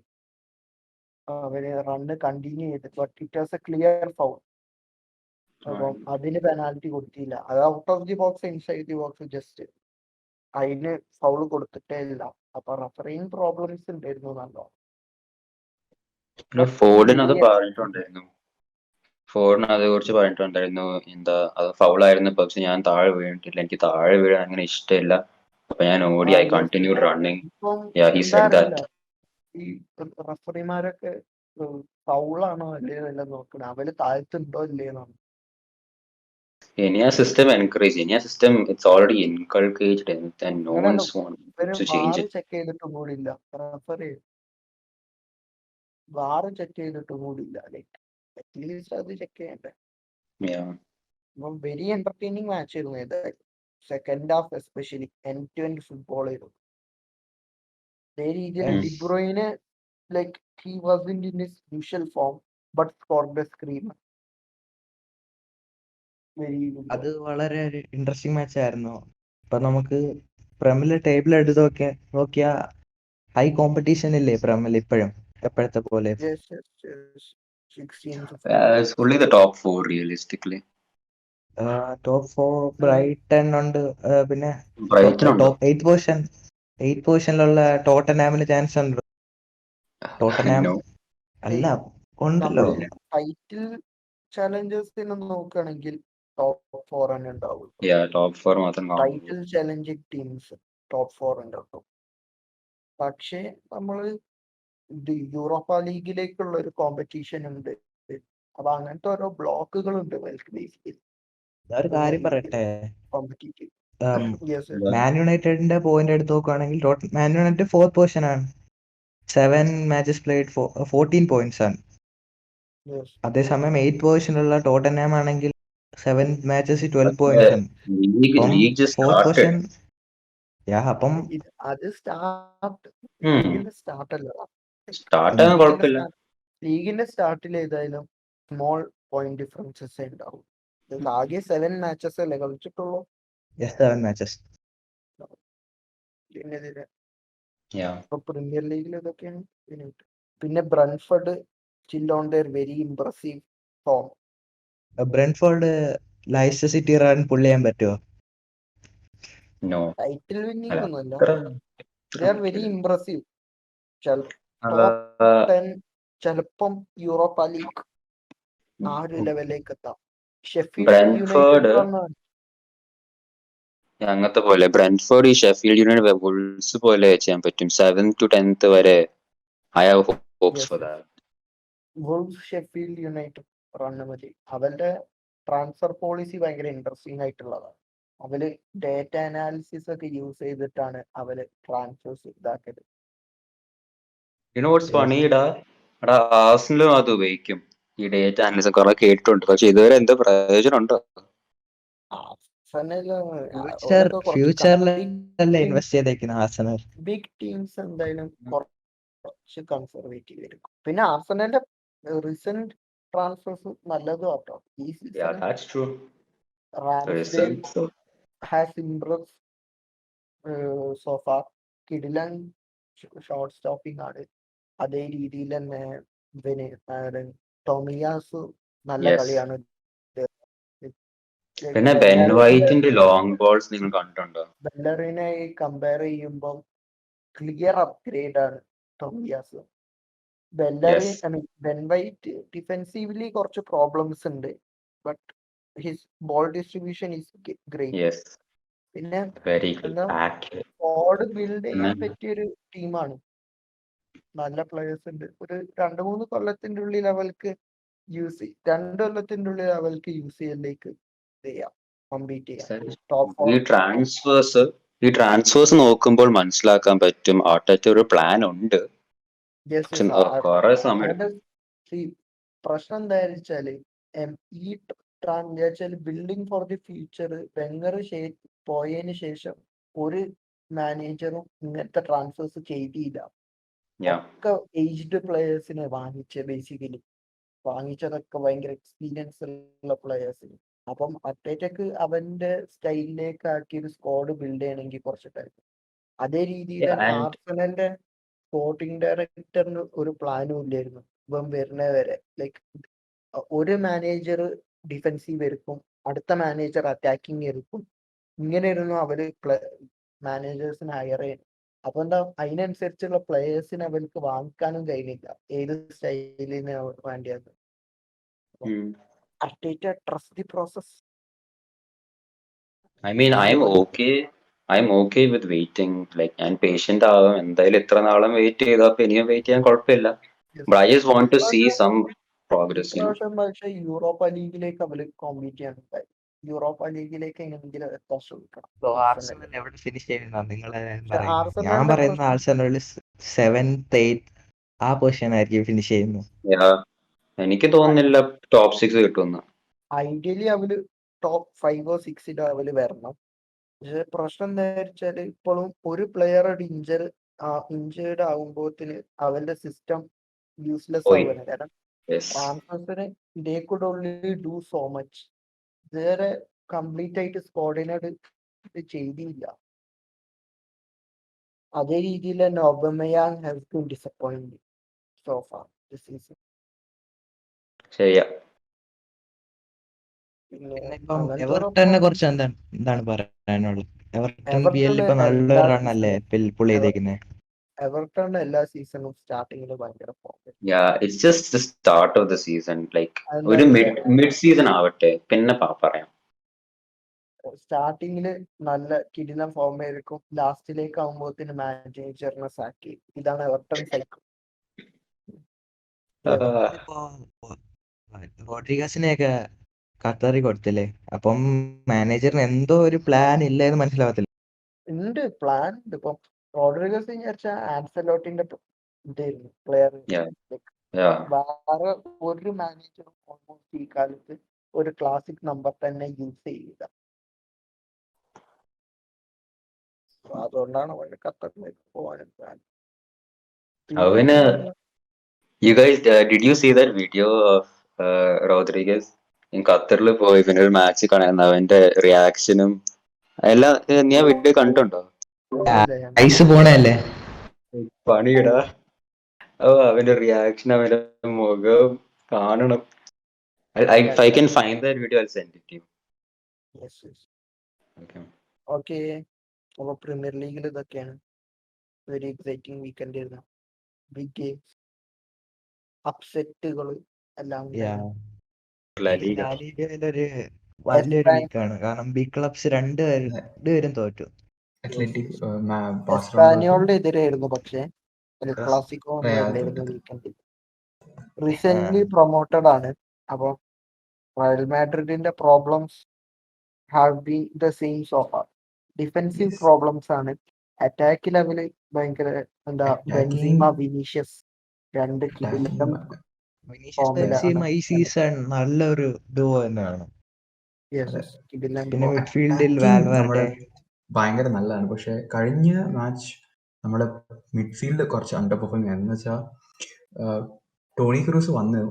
അവര് റണ്ണ് കണ്ടിന്യൂ ചെയ്ത്, but it was A clear foul. അപ്പം അതിന് പെനാൽറ്റി കൊടുത്തില്ല. അത് out of the box, inside the box, just അതിന് ഫൗൾ കൊടുത്തിട്ടേ ഇല്ല. അപ്പൊ റഫറിങ് പ്രോബ്ലംസ് ഉണ്ടായിരുന്നു നല്ലോണം. പിന്നെ ഫോർഡിന് അത് പറഞ്ഞിട്ടുണ്ടായിരുന്നു. ഫോർഡിന് അതേ കുറിച്ച് പറഞ്ഞിട്ടുണ്ടായിരുന്നു, എന്താ അത് ഫൗളായിരുന്നു, പക്ഷെ ഞാൻ താഴെ വീണിട്ടില്ല, എനിക്ക് താഴെ വീഴാൻ അങ്ങനെ ഇഷ്ടമില്ല, അപ്പൊ ഞാൻ ഓടി, ഐ കണ്ടിന്യൂ റണ്ണിങ്. ഇപ്പം Yeah, he എന്താ said that. അറിയില്ല, ഈ റഫറിമാരൊക്കെ ഫൗളാണോ അല്ലയോ എല്ലാം നോക്കണം, അവര് താഴ്ത്തുണ്ടോ ഇല്ലേന്നാണ്. Any system encourage, any system, it's already inculcated and no അങ്ങനെയല്ല, one's want ഇവര് to change VAR it. Check ചെയ്തിട്ടും കൂടിയില്ല. റഫറി വാറ് ചെക്ക് ചെയ്തിട്ടും കൂടിയില്ല. ലൈക്ക് അറ്റ്ലീസ്റ്റ് അത് ചെക്ക് ചെയ്യണ്ടേ. Yeah. അപ്പം വെരി എന്റർടൈനിങ് മാച്ച് ആയിരുന്നു ഏതായാലും. Second half especially end to end football ആയിരുന്നു. അതേ രീതിയിൽ De Bruyne like he wasn't in his usual form but scored a screamer. Very അത് വളരെ ഒരു ഇൻട്രസ്റ്റിംഗ് മാച്ച് ആയിരുന്നു. ഇപ്പൊ നമുക്ക് പ്രമിലെ ടേബിൾ എടുത്ത് നോക്കിയാ ഹൈ കോമ്പറ്റീഷൻ ഇല്ലേ പ്രമിൽ ഇപ്പോഴും എപ്പോഴത്തെ പോലെ? It's only the top 4 realistically. Top 4 Brighton ഉണ്ട്, പിന്നെ Brighton ഉണ്ടോ? ടോപ്പ് 8 പൊസിഷനിലുള്ള ടോട്ടനാമിന് ചാൻസ് ഉണ്ട്. Tottenham No. അല്ല, ഉണ്ടല്ലോ. ടൈറ്റിൽ ചാലഞ്ചേഴ്സിനെ നോക്കുകയാണെങ്കിൽ ടോപ്പ് 4 തന്നെ ഉണ്ടാവും. Yeah, top 4 മാത്രം കാണുള്ളൂ. ടൈറ്റിൽ ചാലഞ്ചിങ് ടീംസ് ടോപ്പ് 4 ഉണ്ടാവും. പക്ഷേ നമ്മള് യൂറോപ്പ ലീഗിലേക്കുള്ള ഒരു കോമ്പറ്റീഷൻ ഉണ്ട്. അപ്പൊ അങ്ങനത്തെ ഓരോ ബ്ലോക്കുകൾ ഉണ്ട് ഒരു കാര്യം പറയട്ടെ, കോമ്പറ്റീറ്റീവ്. മാൻ യുണൈറ്റഡിന്റെ പോയിന്റ് എടുത്ത് നോക്കുകയാണെങ്കിൽ മാൻ യുണൈറ്റഡ് 4th പൊസിഷൻ ആണ്, 7 മാച്ചസ് പ്ലേഡ്, 14 പോയിന്റ്സ് ആണ്. അതേസമയം 8th പൊസിഷനിലുള്ള ടോട്ടൻഹാം ആണെങ്കിൽ 7 മാച്ചസ് 12 പോയിന്റ്സ് ആണ്. League just 4th started. Position. അപ്പം അത് സ്റ്റാർട്ട് അല്ല, സ്റ്റാർട്ട് ആകാൻ കുഴപ്പമില്ല. ലീഗിന്റെ സ്റ്റാർട്ടിൽ ഏതായാലും സ്മോൾ പോയിന്റ് ഡിഫറൻസസ് ഉണ്ടാവും. ആകെ 7 മാച്ചസ് അല്ലേ കളിച്ചിട്ടുള്ളൂ. 7 മാച്ചസ്. പ്രീമിയർ ലീഗിൽ ഇതൊക്കെയാണ്. പിന്നെ Brentford still on their very impressive form. Brentford Leicester City run pull ചെയ്യാൻ പറ്റുമോ? No. ടൈറ്റിൽ വിന്നിംഗ് ഒന്നുമല്ല, അത്ര ദേ ആർ വെരി ഇംപ്രസീവ്. ചിലപ്പം യൂറോപ്പ ലീഗ് ആ ഒരു ലെവലിലേക്ക് എത്താം. ഷെഫീൽഡ് യുണൈറ്റഡ് അങ്ങനത്തെ പോലെ ബ്രെൻഫോർഡ് ഈ ഷെഫീൽഡ് യുണൈറ്റഡ് വുൾസ് പോലെ ചെയ്യാൻ പറ്റും. 7th to 10th വരെ I have hopes for that. Wolves Sheffield United run മതി. അവരുടെ ട്രാൻസ്ഫർ പോളിസി ഭയങ്കര ഇൻട്രസ്റ്റിംഗ് ആയിട്ടുള്ളതാണ്. അവര് ഡേറ്റ അനാലിസിസ് ഒക്കെ യൂസ് ചെയ്തിട്ടാണ് അവര് ട്രാൻസ്ഫേഴ്സ് ഇതാക്കിയത്. ആർസണലും അത് ഉപയോഗിക്കും, ഈ ഡേറ്റ അനാലിസിസ് കുറെ കേട്ടിട്ടുണ്ട്, പക്ഷെ ഇതുവരെ എന്താ പ്രയോജനം ഉണ്ടോ? ഫ്യൂച്ചറിലല്ലേ ഇൻവെസ്റ്റ് ചെയ്തേക്കുന്നത് ആർസണൽ. ബിഗ് ടീംസ് എന്തായാലും കുറച്ച് കൺസർവേറ്റീവ് ആയിരിക്കും. പിന്നെ ആർസണലിന്റെ റീസെന്റ് ട്രാൻസ്ഫേഴ്സ് നല്ലതും ആട്ടോ ഈ season. Ramsdale has impressed so far. കിഡിലൻ ഷോർട്ട് സ്റ്റോപ്പിംഗ് ആണ്. അതേ രീതിയിൽ തന്നെ ടോമിയാസ് നല്ല കളിയാണ്. പിന്നെ ബെൻ വൈറ്റിന്റെ ലോങ് ബോൾസ് നിങ്ങൾ കണ്ടിട്ടുണ്ടോ? ബെല്ലറിനെ കമ്പയർ ചെയ്യുമ്പോൾ ക്ലിയർ അപ്ഗ്രേഡ് ആണ് ടോമിയാസ്. ബെൻ വൈറ്റ് ഡിഫെൻസീവ്ലി കുറച്ച് പ്രോബ്ലംസ് ഉണ്ട്, but his ball distribution is great. പിന്നെ ഫോർഡ് ബിൽഡ് ചെയ്യാൻ പറ്റിയൊരു ടീമാണ്. നല്ല പ്ലേയേഴ്സ് ഉണ്ട്. ഒരു 2-3 കൊല്ലത്തിന്റെ ഉള്ളിൽ അവൾക്ക് 2 കൊല്ലത്തിന്റെ ഉള്ളിൽ അവൾക്ക് UCL-ലേക്ക് ചെയ്യാം, കമ്പീറ്റ് ചെയ്യാം. ഈ ട്രാൻസ്ഫേഴ്സ് നോക്കുമ്പോൾ മനസ്സിലാക്കാൻ പറ്റും ആർട്ടറ്റ ഒരു പ്ലാൻ ഉണ്ട്. പ്രശ്നം എന്താ വെച്ചാല് ഈ ബിൽഡിംഗ് ഫോർ ദി ഫ്യൂച്ചർ വെങ്ങർ പോയതിനു ശേഷം ഒരു മാനേജറും ഇങ്ങനത്തെ ട്രാൻസ്ഫേഴ്സ് ചെയ്തില്ല. Yeah. ഒക്കെ ഏജ്ഡ് പ്ലേയേഴ്സിനെ ബേസിക്കലി വാങ്ങിച്ചതൊക്കെ ഭയങ്കര എക്സ്പീരിയൻസ് ഉള്ള പ്ലേയേഴ്സിന്. അപ്പം അത്തേറ്റക്ക് അവന്റെ സ്റ്റൈലിലേക്ക് ആക്കിയ ഒരു സ്ക്വാഡ് ബിൽഡ് ചെയ്യണമെങ്കിൽ കുറച്ച് ടൈം. അതേ രീതിയിൽ Yeah, and ആർസണലിന്റെ സ്പോർട്ടിംഗ് ഡയറക്ടറിന് ഒരു പ്ലാനും ഇല്ലായിരുന്നു ഇവൻ വരുന്നത് വരെ. ലൈക്ക് ഒരു മാനേജർ ഡിഫെൻസീവ് എടുക്കും, അടുത്ത മാനേജർ അറ്റാക്കിങ് എടുക്കും. ഇങ്ങനെയായിരുന്നു അവര് മാനേജേഴ്സിനെ ഹയർ ചെയ്യുന്നത്. അപ്പൊ എന്താ അതിനനുസരിച്ചുള്ള പ്ലേയേഴ്സിനെ അവർക്ക് വാങ്ങിക്കാനും കഴിയില്ല ഏത് സ്റ്റൈലിന് വേണ്ടിയത്. mm, Arteta trust the process. I mean, I'm okay with waiting. Like, ഞാൻ patient ആവാം. എന്തായാലും ഇത്ര നാളും വെയിറ്റ് ചെയ്തു, അപ്പൊ ഇനിയും വെയിറ്റ് ചെയ്യാൻ കുഴപ്പമില്ല. But I just want to see some progress, you know. ഇപ്രാവശ്യം പക്ഷേ യൂറോപ്പ ലീഗിലേക്ക് അവര് കോമ്പീറ്റ് ചെയ്യാൻ യൂറോപ്പ ലീഗിലേക്ക് എങ്ങനെയെങ്കിലും എത്താൻ ശ്രമിക്കണം. ആർസണൽ എവിടെ ഫിനിഷ് ചെയ്യുന്ന നിങ്ങളെ പറയുന്നത്? ആർസണലിന്റെ ഞാൻ പറയുന്ന പ്രശ്നം ആർസണൽ 7th 8th ആ പൊസിഷൻ ആയിരിക്കും ഫിനിഷ് ചെയ്യുന്നത്. Yeah. എനിക്ക് തോന്നുന്നില്ല ടോപ്പ് 6 കിട്ടുമെന്ന്. ഐഡിയലി അവര് ടോപ്പ് 5 or 6 അവര് വരണം. പക്ഷെ പ്രശ്നം എന്താ വെച്ചാല് ഇപ്പോഴും ഒരു പ്ലെയറുടെ ഇഞ്ചേർഡ് ആകുമ്പോത്തിന് അവന്റെ സിസ്റ്റം യൂസ്ലെസ് പോയി. ആവുകയാണ്. കാരണം Yes. ട്രാൻസ്ഫേഴ്സിന് they could only do so much. വേറെ കംപ്ലീറ്റ് ആയിട്ട് സ്കോർഡിനേറ്റ് ചെയ്തില്ല. അതേ രീതിയിൽ തന്നെ Aubameyang has been disappointing so far this season. ശരിയാ. പിന്നെ പിന്നെ ഇപ്പം അങ്ങനത്തെ എവർട്ടനെ കുറിച്ച് എന്താണ് പറയാനുള്ളത്? എവർട്ടൺ PL ഇപ്പൊ എവർട്ടൺ നല്ലൊരു എല്ലാ റണ്ണല്ലേ പുൾ ചെയ്തേക്കുന്നത്? എവർട്ടണിന്റെ എല്ലാ സീസണും സ്റ്റാർട്ടിങ്ങിൽ ഭയങ്കര form. Yeah, it's just the start of the season. Like, ഒരു mid season ആവട്ടെ, പിന്നെ പറയാം. സ്റ്റാർട്ടിങ്ങില് നല്ല കിടിലം ഫോം ആയിരിക്കും, ലാസ്റ്റിലേക്ക് ആകുമ്പോഴത്തേന് മാനേജറിനെ സാക്ക് ചെയ്യും. ഇതാണ് എവർട്ടൺ സൈക്കിൾ. റോഡ്രിഗസിനെയൊക്കെ ഖത്തറിൽ കൊടുത്തില്ലേ? അപ്പം മാനേജറിന് എന്തോ ഒരു പ്ലാൻ ഇല്ല എന്ന് മനസ്സിലാവത്തില്ല. ഉണ്ട്, പ്ലാൻ ഉണ്ട്. ഇപ്പം റോഡ്രിഗസ് വിചാരിച്ച ആൻസലോട്ടിന്റെ ഇതായിരുന്നു പ്ലെയർ. Yeah. വേറെ ഒരു മാനേജറും ഓൾമോസ്റ്റ് ഈ കാലത്ത് ഒരു ക്ലാസിക് നമ്പർ തന്നെ യൂസ് ചെയ്യില്ല. അതുകൊണ്ടാണ് അവന് ഖത്തറിലേക്ക് പോകാനും പ്ലാൻ. അവന് You guys, did you see that video of Rodriguez in ഖത്തറിൽ പോയി പിന്നെ ഒരു മാച്ച് കാണാൻ അവന്റെ റിയാക്ഷനും എല്ലാം? നീ ആ വീഡിയോ കണ്ടുണ്ടോ? ഐസ് പോണല്ലേ പണിയിടാ. അവന്റെ റിയാക്ഷൻ, അവന്റെ മുഖം കാണണം. If I can find that video, I'll send it to you. Okay. Okay, അപ്പൊ പ്രീമിയർ ലീഗിൽ ഇതൊക്കെയാണ്. വെരി എക്സൈറ്റിംഗ് വീക്കെൻഡ് ആയിരുന്നു. ബിഗ് ഗെയിംസ്, അപ്സെറ്റുകൾ എല്ലാം ഒരു വലിയൊരു വീക്കാണ്. കാരണം ബിഗ് ക്ലബ്സ് രണ്ടുപേരും തോറ്റു. എസ്പാനിയോളിന്റെ എതിരായിരുന്നു, പക്ഷെ ക്ലാസിക്കോ ഉണ്ടായിരുന്നു വീക്കെൻഡിൽ. റീസെന്റ് പ്രൊമോട്ടഡ് ആണ്. അപ്പൊ റയൽ മാഡ്രിഡിന്റെ problems have been the same so far. Defensive problems ആണ്. അറ്റാക്ക് ലെവല് ഭയങ്കര എന്താ, ബെൻസീമ വിനീഷ്യസ് രണ്ട് കിടിലം ഈ സീസൺ നല്ലൊരു ഡുവോ തന്നെയാണ്. പിന്നെ മിഡ്ഫീൽഡിൽ ഭയങ്കര നല്ലതാണ്. പക്ഷെ കഴിഞ്ഞ മാച്ച് നമ്മുടെ മിഡ്ഫീൽഡ് കുറച്ച് അണ്ടർ പെർഫോം ചെയ്യാൻ. എന്ന് വെച്ചാൽ ടോണി ക്രൂസ് വന്നു,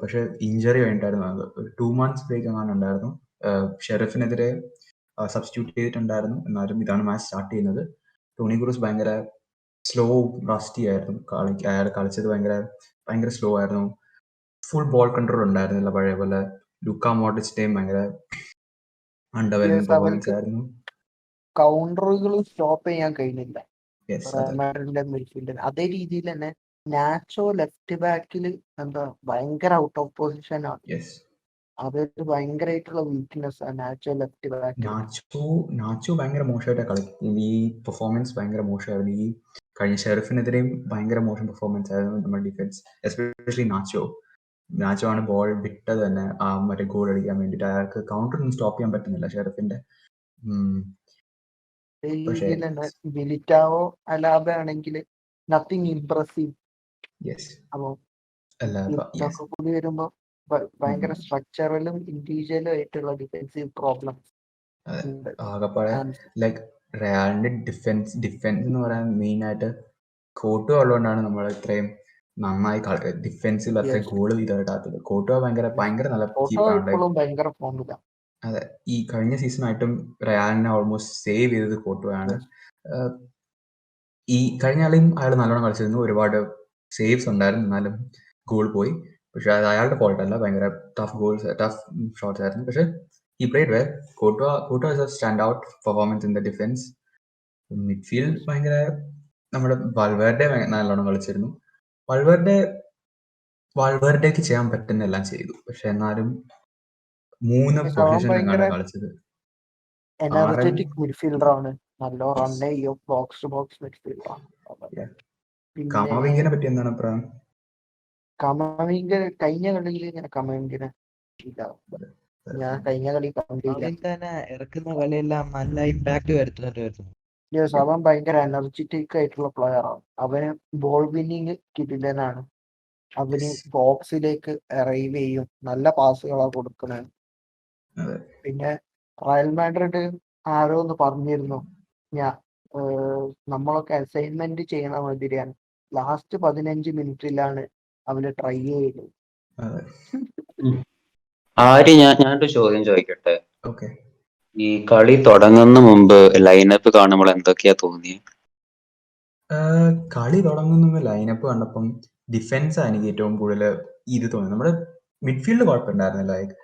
പക്ഷെ ഇഞ്ചറി വേണ്ടിയിട്ടായിരുന്നു. 2 months ബ്രേക്ക് എങ്ങാനും ഉണ്ടായിരുന്നു. ഷെറിഫിനെതിരെ സബ്സ്റ്റിറ്റ്യൂട്ട് ചെയ്തിട്ടുണ്ടായിരുന്നു. എന്നാലും ഇതാണ് മാച്ച് സ്റ്റാർട്ട് ചെയ്യുന്നത്. ടോണി ക്രൂസ് ഭയങ്കര സ്ലോ റസ്റ്റി ആയിരുന്നു. അയാൾ കളിച്ചത് ഭയങ്കര സ്ലോ ആയിരുന്നു. ഫുൾ ബോൾ കൺട്രോൾ ഉണ്ടായിരുന്നില്ല പഴയ പോലെ. ലുക്ക മോഡ്രിച്ചിന്റെയും ഭയങ്കര അണ്ടർവെൽമിംഗ് പെർഫോമൻസ് ആയിരുന്നു. കൗണ്ടറുകൾ സ്റ്റോപ്പ് ചെയ്യാൻ കഴിയുന്നില്ല മിഡ്ഫീൽഡിൽ. അതേ രീതിയിൽ തന്നെ നാച്ചോ ലെഫ്റ്റ് ബാക്കിൽ എന്താ ഭയങ്കര ഔട്ട് ഓഫ് പൊസിഷൻ ആണ്. അതൊരു ഭയങ്കരമായിട്ടുള്ള വീക്ക്നെസ് ആണ് നാച്ചോ ലെഫ്റ്റ് ബാക്ക്. നാച്ചോ ഭയങ്കര മോശമായിട്ടാണ് കളിക്കുന്നത്. ഈ പെർഫോമൻസ് ഭയങ്കര മോശമായിരുന്നു. ഈ കഴിഞ്ഞ ഷെറിഫിനെതിരെയും ഭയങ്കര മോശം പെർഫോമൻസ് ആയിരുന്നു നമ്മുടെ ഡിഫൻസ്, എസ്പെഷ്യലി നാച്ചോ ആണ് ബോൾ വിട്ടത് തന്നെ മറ്റേ ഗോൾ അടിക്കാൻ വേണ്ടിയിട്ട്. അയാൾക്ക് കൗണ്ടർ ഒന്നും സ്റ്റോപ്പ് ചെയ്യാൻ പറ്റുന്നില്ല ഷെറിഫിന്റെ. മിലിറ്റാവോ അലാബ ആണെങ്കിൽ നത്തിങ് ഇംപ്രസീവ്. അപ്പൊ ഇതൊക്കെ കൂടി വരുമ്പോ ഭയങ്കര സ്ട്രക്ചറലും ഇൻഡിവിജ്വലും ആയിട്ടുള്ള ഡിഫെൻസീവ് പ്രോബ്ലംസ് ഉണ്ട്. ലൈക്ക് റയലിന്റെ ഡിഫൻസ് എന്ന് പറയാൻ മെയിൻ ആയിട്ട് കോട്ടുവ ഉള്ളതുകൊണ്ടാണ് നമ്മൾ ഇത്രയും നന്നായി ഡിഫൻസിൽ അത്രയും Yes. ഗോൾ ചെയ്തിടാത്തത്. കോട്ടുവ ഭയങ്കര നല്ല ഫോട്ടോ കീപ്പറാണ്. ഇപ്പോഴും ഭയങ്കര ഫോമിലാണ്. അതെ, ഈ കഴിഞ്ഞ സീസണായിട്ടും റയലിനെ ഓൾമോസ്റ്റ് സേവ് ചെയ്തത് കോട്ടുവയാണ്. ഈ കഴിഞ്ഞ കളിയും അയാൾ നല്ലോണം കളിച്ചിരുന്നു, ഒരുപാട് സേവ്സ് ഉണ്ടായിരുന്നു, എന്നാലും ഗോൾ പോയി. പക്ഷെ അത് അയാളുടെ ഫോൾട്ട് അല്ല, ഭയങ്കര ടഫ് ഷോട്ട്സ് ആയിരുന്നു. പക്ഷെ ഈ played well. Courtois is A stand out performance in the defence. Midfield ഭയങ്കര നമ്മുടെ വാൽവേർഡെ നല്ലോണം കളിച്ചിരുന്നു. വാൽവേർഡേക്ക് ചെയ്യാൻ പറ്റുന്നെല്ലാം ചെയ്തു. പക്ഷെ എന്നാലും 3 അവൻ പൊസിഷനിൽ ഭയങ്കര എങ്ങാണ്ട് കളിച്ചത്. എനർജറ്റിക് മിഡ്ഫീൽഡറാണ്. നല്ല റൺ ചെയ്യും, ബോക്സ് ടു ബോക്സ് മിഡ്ഫീൽഡറാണ്. പിന്നെ കമാവിംഗിനെ പറ്റി എന്താണ് അഭിപ്രായം? കമാവിംഗ കഴിഞ്ഞ കളിയിൽ ഞാൻ കമാവിംഗിനെ ഇല്ല. ഞാൻ കഴിഞ്ഞ കളി കണ്ടില്ല. അവൻ തന്നെ ഇറക്കുന്ന കളിയെല്ലാം നല്ല ഇമ്പാക്ട് വരുത്തുന്നുണ്ടായിരുന്നു. യെസ്, അവൻ ഭയങ്കര എനർജറ്റിക് ആയിട്ടുള്ള പ്ലെയർ ആണ്. അവന് ബോൾ വിന്നിങ് കിടിലനാണ്. അവന് Yes. ബോക്സിലേക്ക് അറൈവ് ചെയ്യും, നല്ല പാസുകളാണ് കൊടുക്കുന്നത്. അതെ. പിന്നെ റയൽ മാഡ്രിഡ് ആരോ ഒന്ന് പറഞ്ഞിരുന്നു, നമ്മളൊക്കെ അസൈൻമെന്റ് ചെയ്യണ മാതിരിയാണ്, ലാസ്റ്റ് 15 മിനിറ്റിലാണ് അവന് ട്രൈ ചെയ്തത്. അതെ. ഞാനൊരു ചോദ്യം ചോദിക്കട്ടെ. ഓക്കെ. ഈ കളി തുടങ്ങുന്ന മുമ്പ് ലൈനപ്പ് കാണുമ്പോൾ എന്തൊക്കെയാ തോന്നിയത്? കളി തുടങ്ങുന്ന ലൈനപ്പ് കണ്ടപ്പം ഡിഫൻസാണ് എനിക്ക് ഏറ്റവും കൂടുതൽ ഇത് തോന്നി. നമ്മുടെ മിഡ്ഫീൽഡ് കുഴപ്പമുണ്ടായിരുന്നില്ല. ലൈക്ക്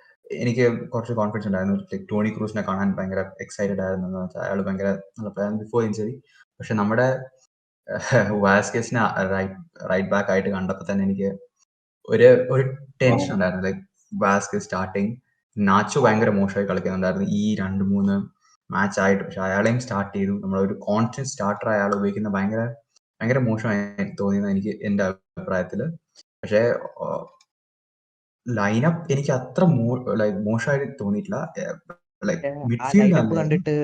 എനിക്ക് കുറച്ച് കോൺഫിഡൻസ് ഉണ്ടായിരുന്നു. ലൈക്ക് ടോണി ക്രൂസിനെ കാണാൻ ഭയങ്കര എക്സൈറ്റഡ് ആയിരുന്നു. എന്ന് വെച്ചാൽ അയാൾ ഭയങ്കര നല്ല പ്ലെയർ ബിഫോർ ഇഞ്ചറി. പക്ഷെ നമ്മുടെ വാസ്കസിനെ റൈറ്റ് ബാക്ക് ആയിട്ട് കണ്ടപ്പോൾ തന്നെ എനിക്ക് ഒരു ടെൻഷൻ ഉണ്ടായിരുന്നു. ലൈക്ക് വാസ്കസ് സ്റ്റാർട്ടിങ്, നാച്ചോ ഭയങ്കര മോശമായി കളിക്കുന്നുണ്ടായിരുന്നു ഈ 2-3 മാച്ച് ആയിട്ട്. പക്ഷെ അയാളെയും സ്റ്റാർട്ട് ചെയ്തു. നമ്മളൊരു കോൺസ്റ്റന്റ് സ്റ്റാർട്ടർ അയാൾ ഉപയോഗിക്കുന്ന ഭയങ്കര മോശമായി തോന്നിയത് എനിക്ക് എന്റെ അഭിപ്രായത്തില്. പക്ഷെ ലൈനപ്പ് എനിക്ക് അത്ര മോശമായിട്ട് തോന്നിയിട്ടില്ല. ലൈക്ക് ആ മിഡ്ഫീൽഡ് ലൈനപ്പ് നല്ലതായിരുന്നു. കണ്ടിട്ട്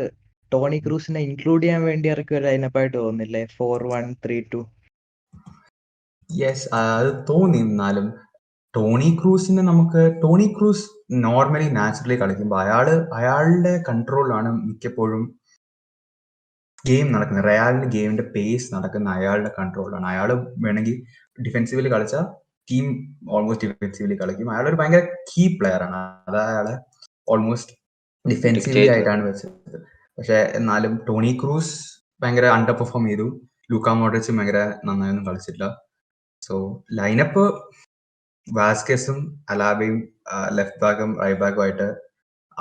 ടോണി ക്രൂസിനെ ഇൻക്ലൂഡ് ചെയ്യാൻ വേണ്ടി ഇറക്കിയ ഒരു ലൈനപ്പായിട്ട് തോന്നുന്നില്ലേ? 4-1-3-2. യെസ്, അത് തോന്നി. എന്നാലും ടോണി ക്രൂസ് നോർമലി നാച്ചുറലി കളിക്കുമ്പോൾ അയാളുടെ കൺട്രോളിലാണ് മിക്കപ്പോഴും ഗെയിം നടക്കുന്നത്. റയലിന്റെ ഗെയിമിന്റെ പേസ് നടക്കുന്ന അയാളുടെ കൺട്രോളിലാണ്. അയാൾ വേണമെങ്കിൽ ഡിഫെൻസീവ്ലി കളിച്ചാൽ ടീം ഓൾമോസ്റ്റ് ഡിഫെൻസീവ്ലി കളിക്കും. അയാളൊരു ഭയങ്കര കീ പ്ലെയർ ആണ്. അത് അയാളെ ഓൾമോസ്റ്റ് ഡിഫെൻസീവ്ലി ആയിട്ടാണ് വെച്ചത്. പക്ഷെ എന്നാലും ടോണി ക്രൂസ് ഭയങ്കര അണ്ടർ പെർഫോം ചെയ്തു. ലൂക്ക മോഡ്രിച്ചും ഭയങ്കര നന്നായൊന്നും കളിച്ചിട്ടില്ല. സോ ലൈനപ്പ് വാസ്കസും അലാബയും ലെഫ്റ്റ് ബാക്കും റൈറ്റ് ബാക്കും ആയിട്ട്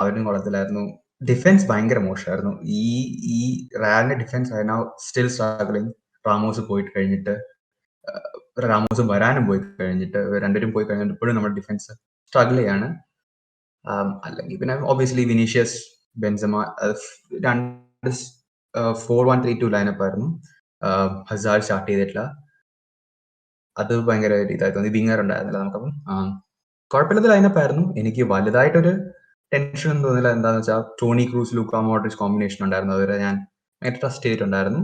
അവരും കുളത്തിലായിരുന്നു. ഡിഫൻസ് ഭയങ്കര മോശമായിരുന്നു. ഈ റയലിന്റെ ഡിഫൻസ് ആയി നൗ സ്റ്റിൽ സ്ട്രഗ്ലിംഗ്. റാമോസും വരാനും പോയി കഴിഞ്ഞിട്ട്, രണ്ടുപേരും പോയി കഴിഞ്ഞിട്ട് ഇപ്പോഴും നമ്മുടെ ഡിഫൻസ് സ്ട്രഗിൾ ചെയ്യാണ്. അല്ലെങ്കിൽ പിന്നെ ഒബിയസ്ലി വിനീഷ്യസ്, ബെൻസമ, 4-1-3-2 ലൈനപ്പ് ആയിരുന്നു. ഹസാർഡ് സ്റ്റാർട്ട് ചെയ്തിട്ടില്ല. അത് ഭയങ്കര ഇതായി തോന്നി. വിങ്ങർ ഉണ്ടായിരുന്നില്ല നമുക്കപ്പം. കുഴപ്പമില്ലാത്ത ലൈനപ്പ് ആയിരുന്നു. എനിക്ക് വലുതായിട്ടൊരു ടെൻഷൻ ഒന്നും തോന്നില്ല. എന്താണെന്ന് വെച്ചാൽ Toni Kroos Luka Modric combination ഉണ്ടായിരുന്നു. അതുവരെ ഞാൻ ഭയങ്കര ട്രസ്റ്റ് ചെയ്തിട്ടുണ്ടായിരുന്നു.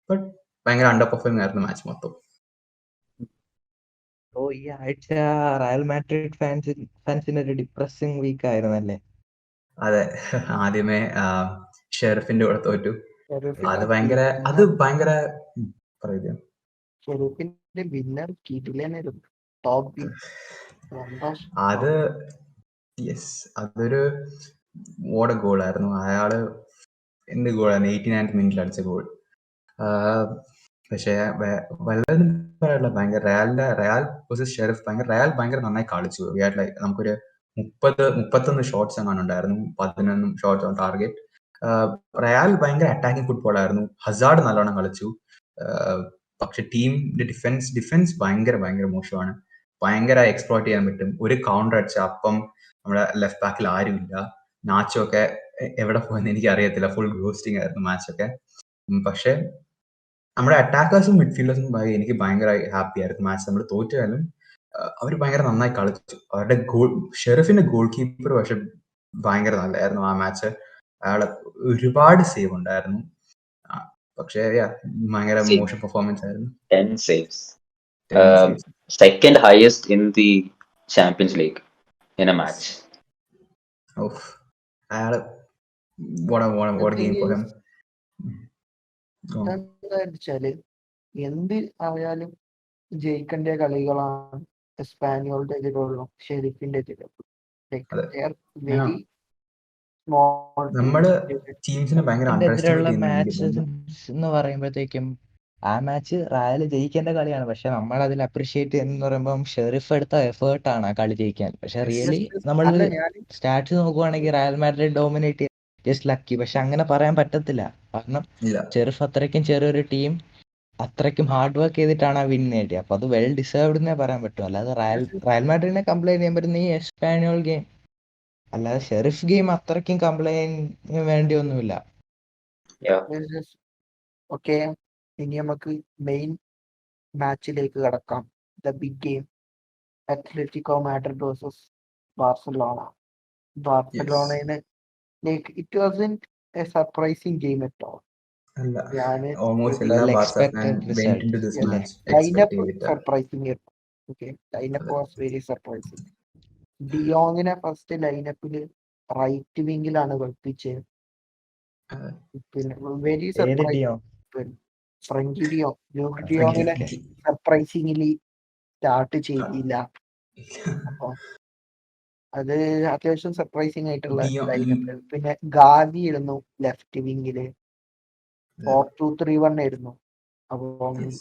ബട്ട് ഭയങ്കര അണ്ടർ പെർഫോമിംഗ് ആയിരുന്നു മാച്ച് മൊത്തം. ഈ ആഴ്ച റയൽ മാഡ്രിഡ് ഫാൻസിന് ഒരു ഡിപ്രസിംഗ് വീക്ക് ആയിരുന്നല്ലേ? അതെ, ആദ്യമേ ഷെറിഫിന്റെ കൂടെ തോറ്റു. അത് ഭയങ്കര പറയുക. ഷെരീഫിന്റെ വിന്നർ കിടിലനായിരുന്നു. ടോപ്പ് അത് അതൊരു ഓടെ ഗോളായിരുന്നു. അയാള് എന്ത് ഗോളായിരുന്നു, 89th മിനിറ്റിൽ അടിച്ച ഗോൾ. പക്ഷെ വളരെ ഭയങ്കര റയൽ വേഴ്സസ് ഷെറിഫ് ഭയങ്കര നന്നായി കളിച്ചു. നമുക്കൊരു 31 ഷോട്ട്സ് എങ്ങാനും ഉണ്ടായിരുന്നു, 11 ഷോട്ട്സ് ഓൺ ടാർഗറ്റ്. റയൽ ഭയങ്കര അറ്റാക്കിംഗ് ഫുട്ബോൾ ആയിരുന്നു. ഹസാർഡ് നല്ലോണം കളിച്ചു. പക്ഷെ ടീമിന്റെ ഡിഫൻസ് ഭയങ്കര മോശമാണ്. ഭയങ്കര എക്സ്പ്ലോയിറ്റ് ചെയ്യാൻ പറ്റും. ഒരു കൗണ്ടർ അടിച്ച അപ്പം നമ്മുടെ ലെഫ്റ്റ് ബാക്കിൽ ആരുമില്ല. നാച്ചോ ഒക്കെ എവിടെ പോയെന്ന് എനിക്ക് അറിയത്തില്ല. ഫുൾ ഗോസ്റ്റിംഗ് ആയിരുന്നു മാച്ചൊക്കെ. പക്ഷെ നമ്മുടെ അറ്റാക്കേഴ്സും മിഡ്ഫീൽഡേഴ്സും എനിക്ക് ഭയങ്കര ഹാപ്പി ആയിരുന്നു. മാച്ച് നമ്മൾ തോറ്റാലും അവർ ഭയങ്കര നന്നായി കളിച്ചു. അവരുടെ ഷെറിഫിന്റെ ഗോൾ കീപ്പർ പക്ഷെ ഭയങ്കര നല്ലായിരുന്നു ആ മാച്ച്. അയാളെ ഒരുപാട് സേവ് ഉണ്ടായിരുന്നു. പക്ഷേ ഭയങ്കര മോശം പെർഫോമൻസ് ആയിരുന്നു. 10 saves. Second highest in the Champions League in a match. അയാള് what a game for him. ഓ, എന്താ വെച്ചാല് എന്ത് ആയാലും ജയിക്കേണ്ട കളികളാണ് എസ്പാനിയോളുടെ എതിരുള്ളൂ, ഷെരീഫിന്റെ എതിരുള്ളൂ. അതെ. വെരി സ്മോൾ നമ്മള് ടീംസിനെ ഭയങ്കര ഇതിന്റെ അണ്ടർ എസ്റ്റിമേറ്റ് എതിരുള്ള ചെയ്യുന്ന എനിക്ക് മാച്ച് തോന്നുന്നു. എന്ന് പറയുമ്പോഴത്തേക്കും ആ മാച്ച് റയൽ ജയിക്കേണ്ട കളിയാണ്. പക്ഷെ നമ്മൾ അതിൽ അപ്രീഷിയേറ്റ് എന്ന് പറയുമ്പോൾ ഷെറിഫ് എടുത്ത എഫേർട്ടാണ് ആ കളി ജയിക്കാൻ. പക്ഷെ റിയലി നമ്മൾ അല്ല ഞാൻ സ്റ്റാറ്റ്സ് നോക്കുവാണെങ്കിൽ Real Madrid dominate just lucky. പക്ഷെ അങ്ങനെ പറയാൻ പറ്റത്തില്ല. കാരണം ഇല്ല, ഷെറിഫ് അത്രയ്ക്കും ചെറിയൊരു ടീം അത്രയ്ക്കും ഹാർഡ് വർക്ക് ചെയ്തിട്ടാണ് ആ വിൻ നേടിയത്. അപ്പൊ അത് വെൽ ഡിസേർവ്ഡ് എന്നേ പറയാൻ പറ്റും. അല്ലാതെ റയൽ മാഡ്രിഡിനെ കംപ്ലൈന്റ് ചെയ്യാൻ പറ്റുന്ന ഈ എസ്പാനിയോൾ ഗെയിം, അല്ലാതെ ഷെറിഫ് ഗെയിം അത്രയ്ക്കും കംപ്ലൈന്റ് വേണ്ടിയൊന്നുമില്ല. ഓക്കെ, ഇനി നമുക്ക് മെയിൻ മാച്ചിലേക്ക് കടക്കാം. The big game, Atletico Madrid versus Barcelona. ബാർസലോണയിന് it wasn't a surprising game at all. അല്ല, ഞാന് ഓൾമോസ്റ്റ് എല്ലാ Well Barca fan expected went result into this അല്ലേ? മാച്ച് എക്സ്പെക്ട് ലൈനപ്പ് ചെയ്തിട്ട്. സർപ്രൈസിങ് ആയിരുന്നു. ഓക്കെ, ലൈനപ്പ് അതെ. Was very surprising. ഡിയോങ്ങിനെ first ലൈനപ്പിൽ റൈറ്റ് വിങ്ങിലാണ് കളിപ്പിച്ചത്. അതെ. പിന്നെ വെരി ഏത് surprise deo? Frenkie de Jong. Frenkie ഡിയോങ്ങിനെ ഫ്രങ്കി. സർപ്രൈസിംഗ്ലി സ്റ്റാർട്ട് ചെയ്തില്ല. അപ്പൊ അത് അത്യാവശ്യം സർപ്രൈസിങ് ആയിട്ടുള്ള ഡിയോ- ലൈനപ്പ്. പിന്നെ ഗാവി ഇരുന്നു ലെഫ്റ്റ് വിങ്ങില്, 4-2-3-1 ആയിരുന്നു. അപ്പം Yes.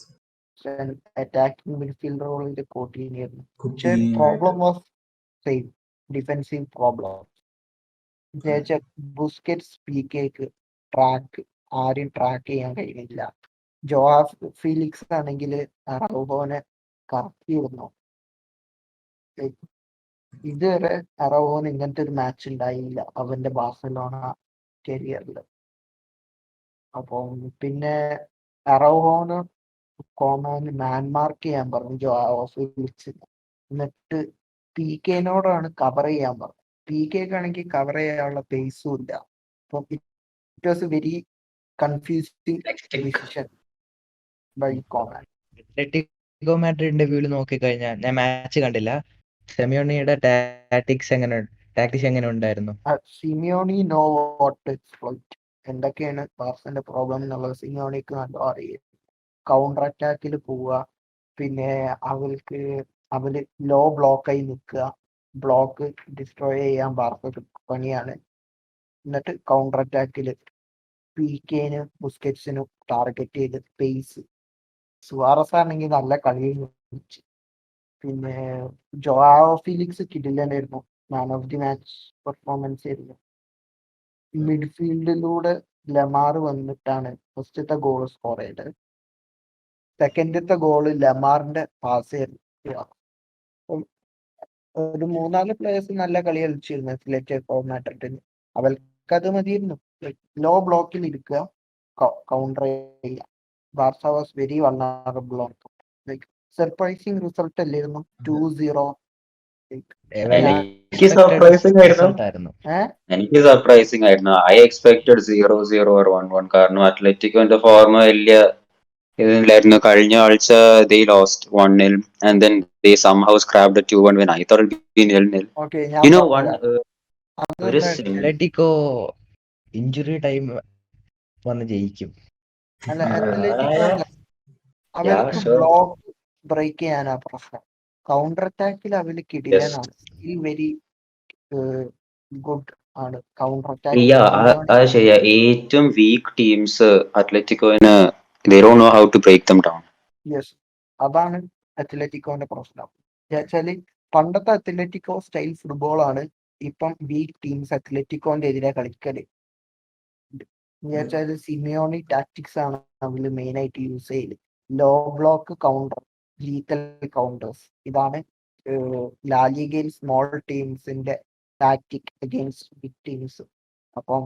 അറ്റാക്കിംഗ് മിഡ്ഫീൽഡർ റോളിൽ കോട്ടീനി ആയിരുന്നു. പക്ഷെ കുട്ടീനെ problem was same, defensive problem. Busquets പീക്കേക്ക് ആരും ട്രാക്ക് ചെയ്യാൻ കഴിയില്ല. ജോആ ഫീലിക്സ് ആണെങ്കിൽ അറൗബോനെ കറക്കിയിരുന്നു. ഇതുവരെ അറൗബോന് ഇങ്ങനത്തെ ഒരു മാച്ച് ഉണ്ടായില്ല അവന്റെ ബാർസലോണ കരിയറിൽ. അപ്പം പിന്നെ അറൗബോന് കോമാന് മാൻമാർക്ക് ചെയ്യാൻ പറഞ്ഞു ജോആ ഫീലിക്സ്. എന്നിട്ട് പി കെനോടാണ് കവർ ചെയ്യാൻ പറഞ്ഞത്. പി കെക്കാണെങ്കിൽ കവർ ചെയ്യാനുള്ള പേസും ഇല്ല. അപ്പം it was a very confusing decision by Koeman. Atletico മാഡ്രിഡിന്റെ വ്യൂവിൽ നോക്കിക്കഴിഞ്ഞാൽ, ഞാൻ മാച്ച് കണ്ടില്ല, സെമിയോണിയുടെ ടാക്ടിക്സ് എങ്ങനെ ഉണ്ടായിരുന്നു? Simeone know what exploit. എന്തൊക്കെയാണ് ബാർസന്റെ പ്രോബ്ലം എന്നുള്ളത് സിമിയോണിക്ക് നല്ല അറിയാം. കൗണ്ടർ അറ്റാക്കിൽ പോവുക, പിന്നെ അവര് ലോ ബ്ലോക്കായി നിൽക്കുക, ബ്ലോക്ക് ഡിസ്ട്രോയ് ചെയ്യാൻ ബാർസക്ക് പണിയാണ്. എന്നിട്ട് കൗണ്ടർ അറ്റാക്കിൽ പി കെന് ബുസ്കറ്റ്സിനും ടാർഗറ്റ് ചെയ്ത് പേസ്. സുവാറസ് ആണെങ്കിൽ നല്ല കളിയിൽ കളിച്ചു. പിന്നെ ജോആ ഫീലിക്സ് കിടിലനായിരുന്നു, man of the match performance ആയിരുന്നു. മിഡ്ഫീൽഡിലൂടെ ലെമാർ വന്നിട്ടാണ് ഫസ്റ്റത്തെ ഗോൾ സ്കോർ ചെയ്തത്. സെക്കൻഡത്തെ ഗോള് ലെമാറിന്റെ പാസ് ആയിരുന്നു. ഒരു 3-4 പ്ലേയേഴ്സ് നല്ല കളി കളിച്ചിരുന്നു അത്ലറ്റിക്കോ മാഡ്രിഡിന്. അവർക്കത് മതിയായിരുന്നു. ലോ ബ്ലോക്കിൽ ഇരിക്കുക, കൗണ്ടർ ചെയ്യുക. Barca was very vulnerable on. Surprising result അല്ലായിരുന്നു 2-0. എനിക്ക് സർപ്രൈസിംഗ് ആയിരുന്നു. റിസൾട്ട് ആയിരുന്നു. എനിക്ക് സർപ്രൈസിംഗ് ആയിരുന്നു. I expected 0-0 or 1-1. കാരണം അത്ലറ്റിക്കോന്റെ ഫോർമ വലിയ ഇതിലായിരുന്നു. കഴിഞ്ഞ ആഴ്ച they lost 1-0 and then they somehow scrapped a 2-1 win. I thought it would be 0-0. Okay, You know, ഒരു അത്ലറ്റിക്കോ ഇഞ്ചുറി ടൈം വന്ന് ജയിക്കും. അല്ല, അത്ലറ്റിക്കോ അവർക്ക് sure. ബ്ലോക്ക് ബ്രേക്ക് ചെയ്യാനാ പ്രശ്നം. കൗണ്ടർ അറ്റാക്കിൽ അവര് കിടിലനാണ്, സ്റ്റിൽ വെരി ഗുഡ് ആണ് കൗണ്ടർ അത് ശരിയാ. ഏറ്റവും വീക്ക് ടീംസ് അത്ലറ്റിക്കോന് they don't know how to break them down. Yes, അതാണ് അത്ലറ്റിക്കോന്റെ പ്രശ്നം. വെച്ചാല് പണ്ടത്തെ അത്ലറ്റിക്കോ സ്റ്റൈൽ ഫുട്ബോൾ ആണ് ഇപ്പം വീക്ക് ടീംസ് അത്ലറ്റിക്കോന്റെ എതിരെ കളിക്കല്. വെച്ചാല് സിമിയോണി ടാക്ടിക്സ് ആണ് അവര് മെയിൻ ആയിട്ട് യൂസ് ചെയ്യല്. Low block counter, lethal counters. ഇതാണ് ലാലിഗയിൽ സ്മോൾ ടീംസിന്റെ ടാക്ടിക് അഗെയിൻസ്റ്റ് ബിഗ് ടീംസ്. അപ്പം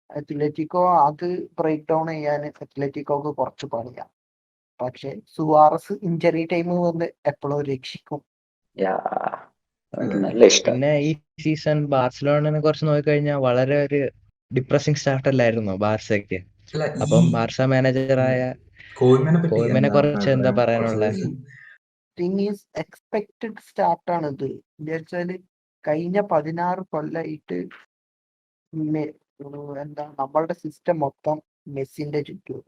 അത്ലറ്റിക്കോ അത് ബ്രേക്ക് ഡൗൺ ചെയ്യാൻ അത്ലറ്റിക്കോക്ക് കുറച്ച് പണിയാണ്. പക്ഷെ സുവാറസ് ഇഞ്ചറി ടൈം വന്ന് എപ്പോഴും രക്ഷിക്കും. നല്ല ഇഷ്ടം. പിന്നെ ഈ സീസൺ ബാർസലോണനെ കുറിച്ച് നോക്കിക്കഴിഞ്ഞാൽ വളരെ ഒരു ഡിപ്രസിംഗ് സ്റ്റാർട്ട് അല്ലായിരുന്നു ബാർസയ്ക്ക്. അപ്പം ബാർസ മാനേജറായ കോയ്മനെ കുറിച്ച് എന്താ പറയാനുള്ളത്? തിങ് ഈസ് എക്സ്പെക്റ്റഡ് സ്റ്റാർട്ടാണ് ഇത്. എന്നുവെച്ചാല് കഴിഞ്ഞ 16 കൊല്ലായിട്ട് എന്താ നമ്മളുടെ സിസ്റ്റം മൊത്തം മെസ്സിന്റെ ചുറ്റും.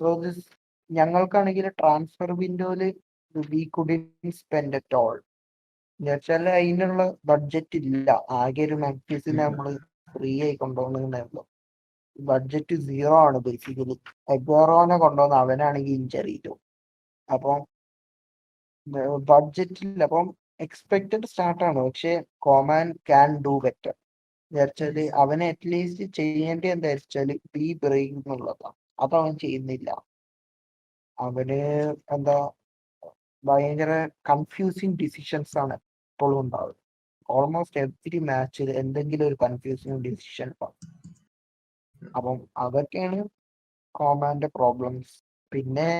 സോ ദിസ് ഞങ്ങൾക്കാണെങ്കിൽ ട്രാൻസ്ഫർ വിൻഡോയില് we couldn't spend at all. എന്നുവെച്ചാൽ അതിനുള്ള ബഡ്ജറ്റ് ഇല്ല. ആകെ ഒരു മെംഫിസിനെ നമ്മള് ഫ്രീ ആയി കൊണ്ടുപോകുന്നേ ഉള്ളൂ. ബഡ്ജറ്റ് 0 ആണ് ബേസിക്കലി. എഗ്വാറോനെ കൊണ്ടുവന്ന അവനാണെങ്കിൽ ഇഞ്ചറിയിലും. അപ്പം ബഡ്ജറ്റില്ല. അപ്പം എക്സ്പെക്റ്റഡ് സ്റ്റാർട്ടാണ്. പക്ഷെ കോമാൻ ക്യാൻ ഡു ബെറ്റർ. വിചാരിച്ചാല് അവനെ അറ്റ്ലീസ്റ്റ് ചെയ്യേണ്ടത് എന്താ വെച്ചാല് ബി ബ്രെയിൻ എന്നുള്ളതാണ്. അതവൻ ചെയ്യുന്നില്ല. അവന് എന്താ ഭയങ്കര കൺഫ്യൂസിങ് ഡിസിഷൻസ് ആണ് എപ്പോഴും ഉണ്ടാവുക. ഓൾമോസ്റ്റ് എവറി മാച്ചിൽ എന്തെങ്കിലും ഒരു കൺഫ്യൂസിങ് ഡിസിഷൻ ഉണ്ടാവും. അപ്പം അതൊക്കെയാണ് കോമാന്റെ പ്രോബ്ലംസ്. പിന്നെ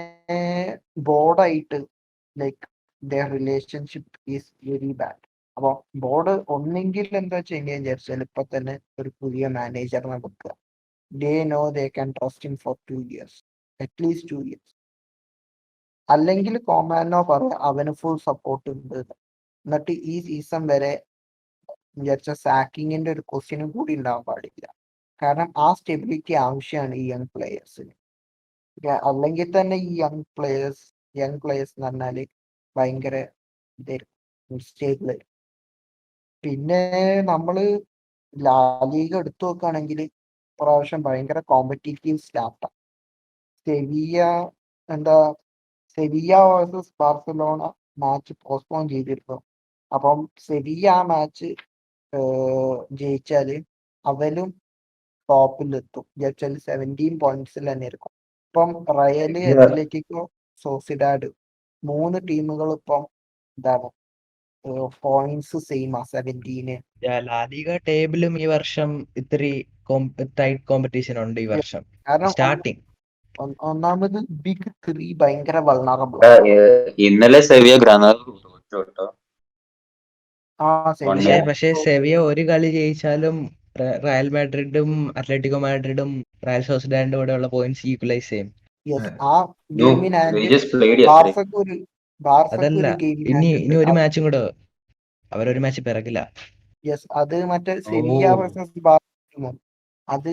ബോർഡായിട്ട് like the relationship is very bad. അപ്പൊ ബോർഡ് ഒന്നെങ്കിൽ എന്താ ചെയ്യുക വിചാരിച്ചാൽ ഇപ്പൊ തന്നെ ഒരു പുതിയ മാനേജറിനെ വെക്കുക. They know they can trust him for 2 years, at least 2 years. അല്ലെങ്കിൽ കോമാനോ പറയാം അവന് ഫുൾ സപ്പോർട്ട് ഉണ്ട് എന്ന്. എന്നിട്ട് ഈ സീസൺ വരെ വിചാരിച്ച സാക്കിങ്ങിന്റെ ഒരു ക്വസ്റ്റ്യനും കൂടി ഉണ്ടാവാൻ പാടില്ല. കാരണം ആ സ്റ്റെബിലിറ്റി ആവശ്യമാണ് ഈ യങ് പ്ലേയേഴ്സിന്. അല്ലെങ്കിൽ തന്നെ ഈ യങ് പ്ലേയേഴ്സ് എന്ന് പറഞ്ഞാല് ഭയങ്കര ഇതായിരിക്കും, സ്റ്റേബിൾ. പിന്നെ നമ്മള് ലാലീഗ എടുത്തു നോക്കുകയാണെങ്കിൽ പ്രാവശ്യം ഭയങ്കര കോമ്പറ്റീറ്റീവ് സ്റ്റാർട്ടാണ്. Sevilla versus Barcelona match postpone ചെയ്തിരുന്നു. അപ്പം സെവിയ ആ മാച്ച് ജയിച്ചാല് അവരും ടോപ്പിലെത്തും. വിചാരിച്ചാൽ 17 പോയിന്റ്സിൽ തന്നെ இருக்கும். ഇപ്പം റയല്, അത്ലറ്റിക്കോ, സോസിഡാഡ് 3 ടീമുകൾ ഇപ്പം എന്താണ് പോയിന്റ്സ് സെയിം ആ 17. ലാലിഗ ടേബിളും ഈ വർഷം ഇത്തിരി ടൈറ്റ് കോമ്പറ്റീഷൻ ഉണ്ട് ഈ വർഷം കാരണം സ്റ്റാർട്ടിങ്. ഒന്നാമത് ബിഗ് 3 ഭയങ്കര വൾണറബിൾ. ഇന്നലെ സെവിയ ഗ്രാനാഡ തോറ്റു കേട്ടോ. പക്ഷേ സെവിയ ഒരു കളി ജയിച്ചാലും റയൽ മാഡ്രിഡും അത്ലറ്റിക്കോ മാഡ്രിഡും റയൽ സോസിഡാഡിന്റെ കൂടെ ഉള്ള പോയിന്റ്സ് ഈക്വലൈസ് ചെയ്യും. ആ ഗെയിമിന് അതല്ല, ഇനി ഒരു മാച്ചും കൂടെ അവരൊരു മാച്ച് പിറകില്ല. അത് മറ്റേ സെവിയ വേഴ്സസ് ബാർസ, അത്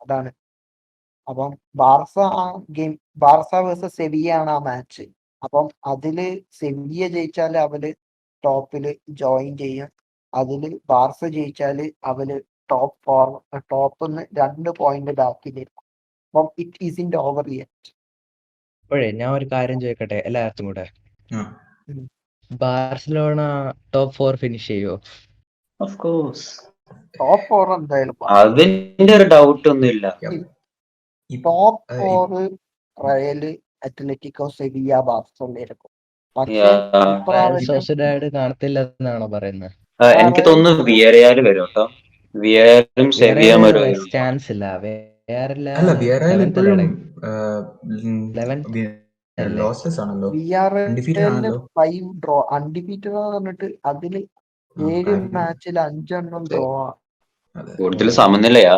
അതാണ്. അപ്പം ബാർസ വേഴ്സസ് സെവിയ ആണ് ആ മാച്ച്. അപ്പം അതില് സെവിയ ജയിച്ചാല് അവര് ടോപ്പില് ജോയിൻ ചെയ്യും. അതില് ബാർസ ജയിച്ചാല് അവര് ടോപ്പിന്ന് 2 പോയിന്റ് ബാക്കിലിരിക്കും. അപ്പം it is in over yet. അപ്പോഴേ ഞാൻ ഒരു കാര്യം ചോദിക്കട്ടെ എല്ലാവർക്കും കൂടെ, ബാർസലോണ ടോപ്പ് 4 ഫിനിഷ് ചെയ്യോ? ഓഫ് കോഴ്സ്, ടോപ്പ് 4 എന്തായാലും അതിന്റെ ഒരു ഡൗട്ട് ഒന്നുമില്ല. Top 4 Real, Atletico, Sevilla, Barcelona എടുക്കും. പക്ഷേ സോസിഡാഡ് കാണത്തില്ല എന്നാണോ പറയുന്നത്? എനിക്ക് തോന്നുന്നു വിയറയാല് വരും കേട്ടോ. വിയറും സെവിയം ചാൻസ് ഇല്ല. വിയറയാൽ ഇപ്പോഴും ലോസ്ലെസ് ആണല്ലോ. വിയറയാലിന് 5 ഡ്രോ, അൺഡിഫീറ്റഡ് പറഞ്ഞിട്ട് അതില് 7 മാച്ചിൽ 5 ഡ്രോ. കൂടുതൽ സമനിലയാ.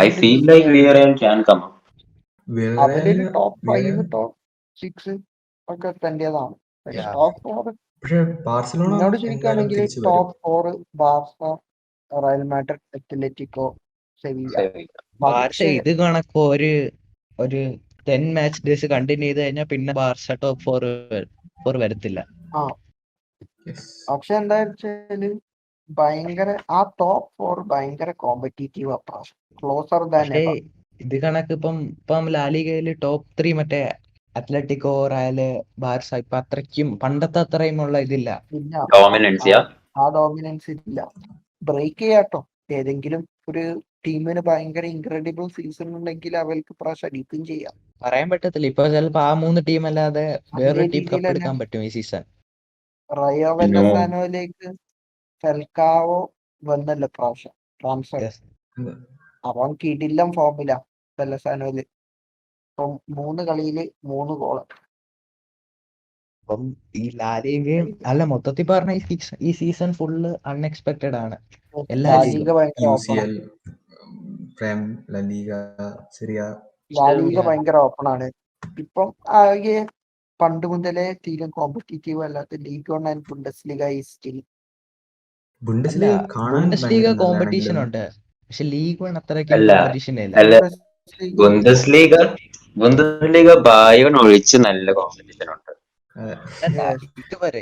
I feel like Villarreal can come up. അവരൊരു ടോപ്പ് 5 ടോപ്പ് 6 ഒക്കെ എത്തേണ്ടതാണ്. ടോപ്പ് 4 എന്നോട് ചോദിക്കുകയാണെങ്കിൽ top 4 Barca, Real Madrid, Atletico, Sevilla. Barca ഇത് കണക്കോ ഒരു 10 മാച്ച് ഡേയ്സ് കണ്ടിന്യൂ ചെയ്ത് കഴിഞ്ഞാൽ പിന്നെ ബാർസ ടോപ്പ് 4 വരത്തില്ല. പക്ഷെ എന്താ വെച്ചാല് ഭയങ്കര ആ ടോപ്പ് 4 ഭയങ്കര competitive approach, closer than ever. ഇത് കണക്ക് ഇപ്പം ലാലിഗയില് ടോപ്പ് 3 മറ്റേ അത്ലറ്റിക്കോ, റയല്, ബാർസ ഇപ്പൊ അത്രയ്ക്കും പണ്ടത്തെ അത്രയും ഉള്ള ഇതില്ല. ആ ഡോമിനൻസ് ഇല്ല. ബ്രേക്ക് ചെയ്യാട്ടോ. ഏതെങ്കിലും ഒരു ടീമിന് ഭയങ്കര ഇൻക്രെഡിബിൾ സീസൺ ഉണ്ടെങ്കിൽ അവർക്ക് പ്രാവശ്യം അടിക്കുകയും ചെയ്യാം. പറയാൻ പറ്റത്തില്ല. ഇപ്പൊ ചിലപ്പോ ആ 3 ടീം അല്ലാതെ വേറൊരു ടീം കപ്പെടുക്കാൻ പറ്റും ഈ സീസൺ. റയോ വെല്ലസാനോയിലേക്ക് ഫെൽക്കാവോ വന്നല്ലോ പ്രാവശ്യം ട്രാൻസ്ഫർ. അവൻ കിടിലം ഫോമില വെല്ലസാനോയില്. ഇപ്പം 3 കളിയില് 3 ഗോള്. അപ്പം ഈ ലാലിഗയും അല്ല, മൊത്തത്തിൽ പറഞ്ഞ ഈ സീസൺ ഫുള്ള് അൺഎക്സ്പെക്ടഡ് ആണ്. ലാലിഗ ഭയങ്കര ഓപ്പൺ ആണ്. ഇപ്പം ആകെ പണ്ട് മുതലേ തീരെ കോമ്പറ്റീറ്റീവ് അല്ലാത്ത Ligue 1 and Bundesliga is still. Bundesliga competition ഉണ്ട്. പക്ഷെ ലീഗ് വൺ അത്രയ്ക്ക് അല്ല കോമ്പറ്റീഷൻ ഇല്ല. അല്ല ബുണ്ടസ്ലീഗ ബുണ്ടസ്ലീഗ ബായൺ ഒഴിച്ച് നല്ല കോമ്പറ്റീഷൻ ഉണ്ട്. അതെ. അല്ല Yes. ഇതുവരെ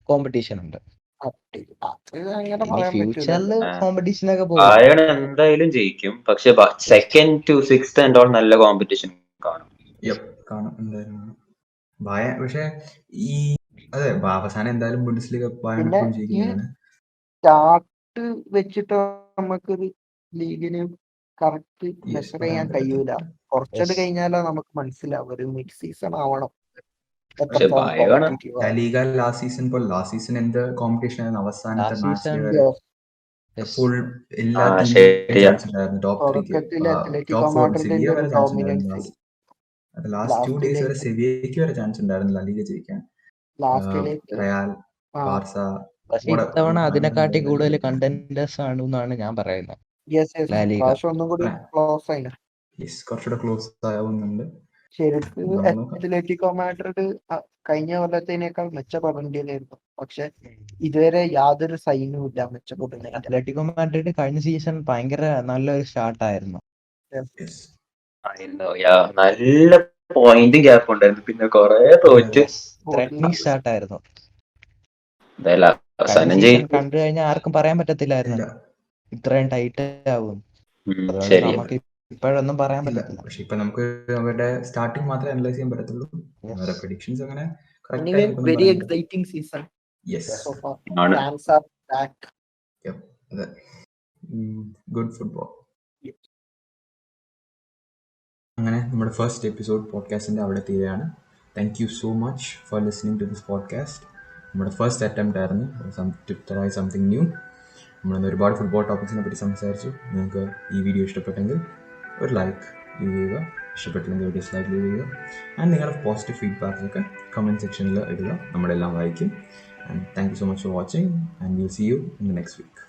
കോമ്പറ്റീഷൻ ഉണ്ട്. അത് അങ്ങനെ ഇനി പറയാൻ ഫ്യൂച്ചറിൽ പറ്റൂലല്ലോ. കോമ്പറ്റീഷൻ ഒക്കെ പോകും. ബായൺ എന്തായാലും ജയിക്കും, പക്ഷെ second to sixth and all നല്ല കോമ്പറ്റീഷൻ കാണും. കാണും എന്തായാലും കാണും. പക്ഷെ ഈ അതെ അവസാനം എന്തായാലും ബുണ്ടസ്ലീഗ ബായൺ പിന്നെ എപ്പോഴും ഈ ജയിക്കുന്നതാണ്. സ്റ്റാർട്ട് വെച്ചിട്ട് നമുക്കൊരു ലീഗിന് കറക്റ്റ് Yes, മെഷർ പറയാൻ ചെയ്യാൻ പറ്റത്തില്ല. കഴിയൂല. കുറച്ചത് Yes. കഴിഞ്ഞാലേ നമുക്ക് മനസ്സിലാവും. ഒരു മിഡ് സീസൺ ആവണം പക്ഷെ എത്രത്തോളം ബായൺ കോമ്പറ്റീറ്റീവ് ലാ ലീഗ ലാസ്റ്റ് സീസൺ എന്ത് കോമ്പറ്റീഷൻ ആയിരുന്നു. അവസാനത്തെ Last മാച്ചിൽ season, വരെ yes. ഫുൾ എല്ലാ ആ ടീമിനും ശരിയാ. ചാൻസ് ഉണ്ടായിരുന്നു. ടോപ്പ് 3ക്ക് തുടക്കത്തിൽ അത്ലറ്റിക്കോ ടോപ്പ് 4 മാഡ്രിഡിന്റെ സെവിയ ഒരു വരെ ചാൻസ് ഡോമിനൻസ് ഉണ്ടായിരുന്നു. ലാസ്റ്റ് 2 days വരെ സെവിയയ്ക്ക് വരെ ചാൻസ് ഉണ്ടായിരുന്നു ലാ ലീഗ ജയിക്കാൻ. ലാസ്റ്റിലേക്ക് റയൽ, ബാർസ, പക്ഷെ ഇത്തവണ അതിനെക്കാട്ടി കൂടുതൽ കണ്ടന്റേഴ്സ് ആണെന്നാണ് ഞാൻ പറയുന്നത്. ലാ ലീഗ പ്രാവശ്യം ഒന്നും കൂടി ക്ലോസ് ആയില്ല. കുറച്ചുകൂടെ ക്ലോസ് ആവുന്നുണ്ട്. ശരിക്കും നമുക്ക് നോക്കാം. അത്ലറ്റിക്കോ മാഡ്രിഡ് കഴിഞ്ഞ കൊല്ലത്തിനേക്കാൾ മെച്ചപ്പെടേണ്ടതായിരുന്നു. പക്ഷെ ഇതുവരെ യാതൊരു സൈനും ഇല്ല മെച്ചപ്പെടുന്നതിന്റെ. അത്ലറ്റിക്കോ മാഡ്രിഡ് കഴിഞ്ഞ സീസൺ ഭയങ്കര നല്ലൊരു സ്റ്റാർട്ടായിരുന്നു. Yes. നല്ല പോയിന്റും ഗ്യാപ്പ് ഉണ്ടായിരുന്നു, പിന്നെ കൊറേ തോറ്റ്. ത്രെറ്റനിങ് സ്റ്റാർട്ടായിരുന്നു. എന്തായാലും കഴിഞ്ഞ അവസാനം സീസൺ ജയിക്കും. കണ്ടു കഴിഞ്ഞാൽ ആർക്കും പറയാൻ പറ്റത്തില്ലായിരുന്നു ഇല്ല ഇത്രയും ടൈറ്റ് ആവും. അതുകൊണ്ട് ശരിയാ. നമുക്ക് ഇപ്പോഴൊന്നും പറയാൻ ഇല്ല പറ്റത്തില്ല. പക്ഷെ ഇപ്പൊ നമുക്ക് അവരുടെ സ്റ്റാർട്ടിങ് മാത്രമേ അനലൈസ് ചെയ്യാൻ പറ്റത്തുള്ളൂ. അവരുടെ പ്രഡിക്ഷൻസ് അങ്ങനെ correct എനിവേ ആയിട്ടൊന്നും വെരി പറയാൻ പറ്റില്ല. Exciting season Yes. So far. ആണ്. Fans are back. അതെ. Good football. അങ്ങനെ നമ്മുടെ ഫസ്റ്റ് എപ്പിസോഡ് പോഡ്കാസ്റ്റിൻ്റെ അവിടെ തീരുകയാണ്. Thank you so much for listening to this podcast. നമ്മുടെ ഫസ്റ്റ് അറ്റംപ്റ്റ് ആയിരുന്നു ടു ട്രൈ സംതിങ് ന്യൂ. നമ്മളിന്ന് ഒരുപാട് ഫുട്ബോൾ ടോപ്പിക്സിനെ പറ്റി സംസാരിച്ചു. നിങ്ങൾക്ക് ഈ വീഡിയോ ഇഷ്ടപ്പെട്ടെങ്കിൽ ഒരു ലൈക്ക് ലീവ് ചെയ്യുക, ഇഷ്ടപ്പെട്ടില്ലെങ്കിൽ ഒരു ഡിസ്ലൈക്ക് ലീവ് ചെയ്യുക. ആൻഡ് നിങ്ങളുടെ പോസിറ്റീവ് ഫീഡ്ബാക്സൊക്കെ കമൻറ്റ് സെക്ഷനിൽ ഇടുക, നമ്മളെല്ലാം വായിക്കും. And thank you so much for watching and will see you in the next week.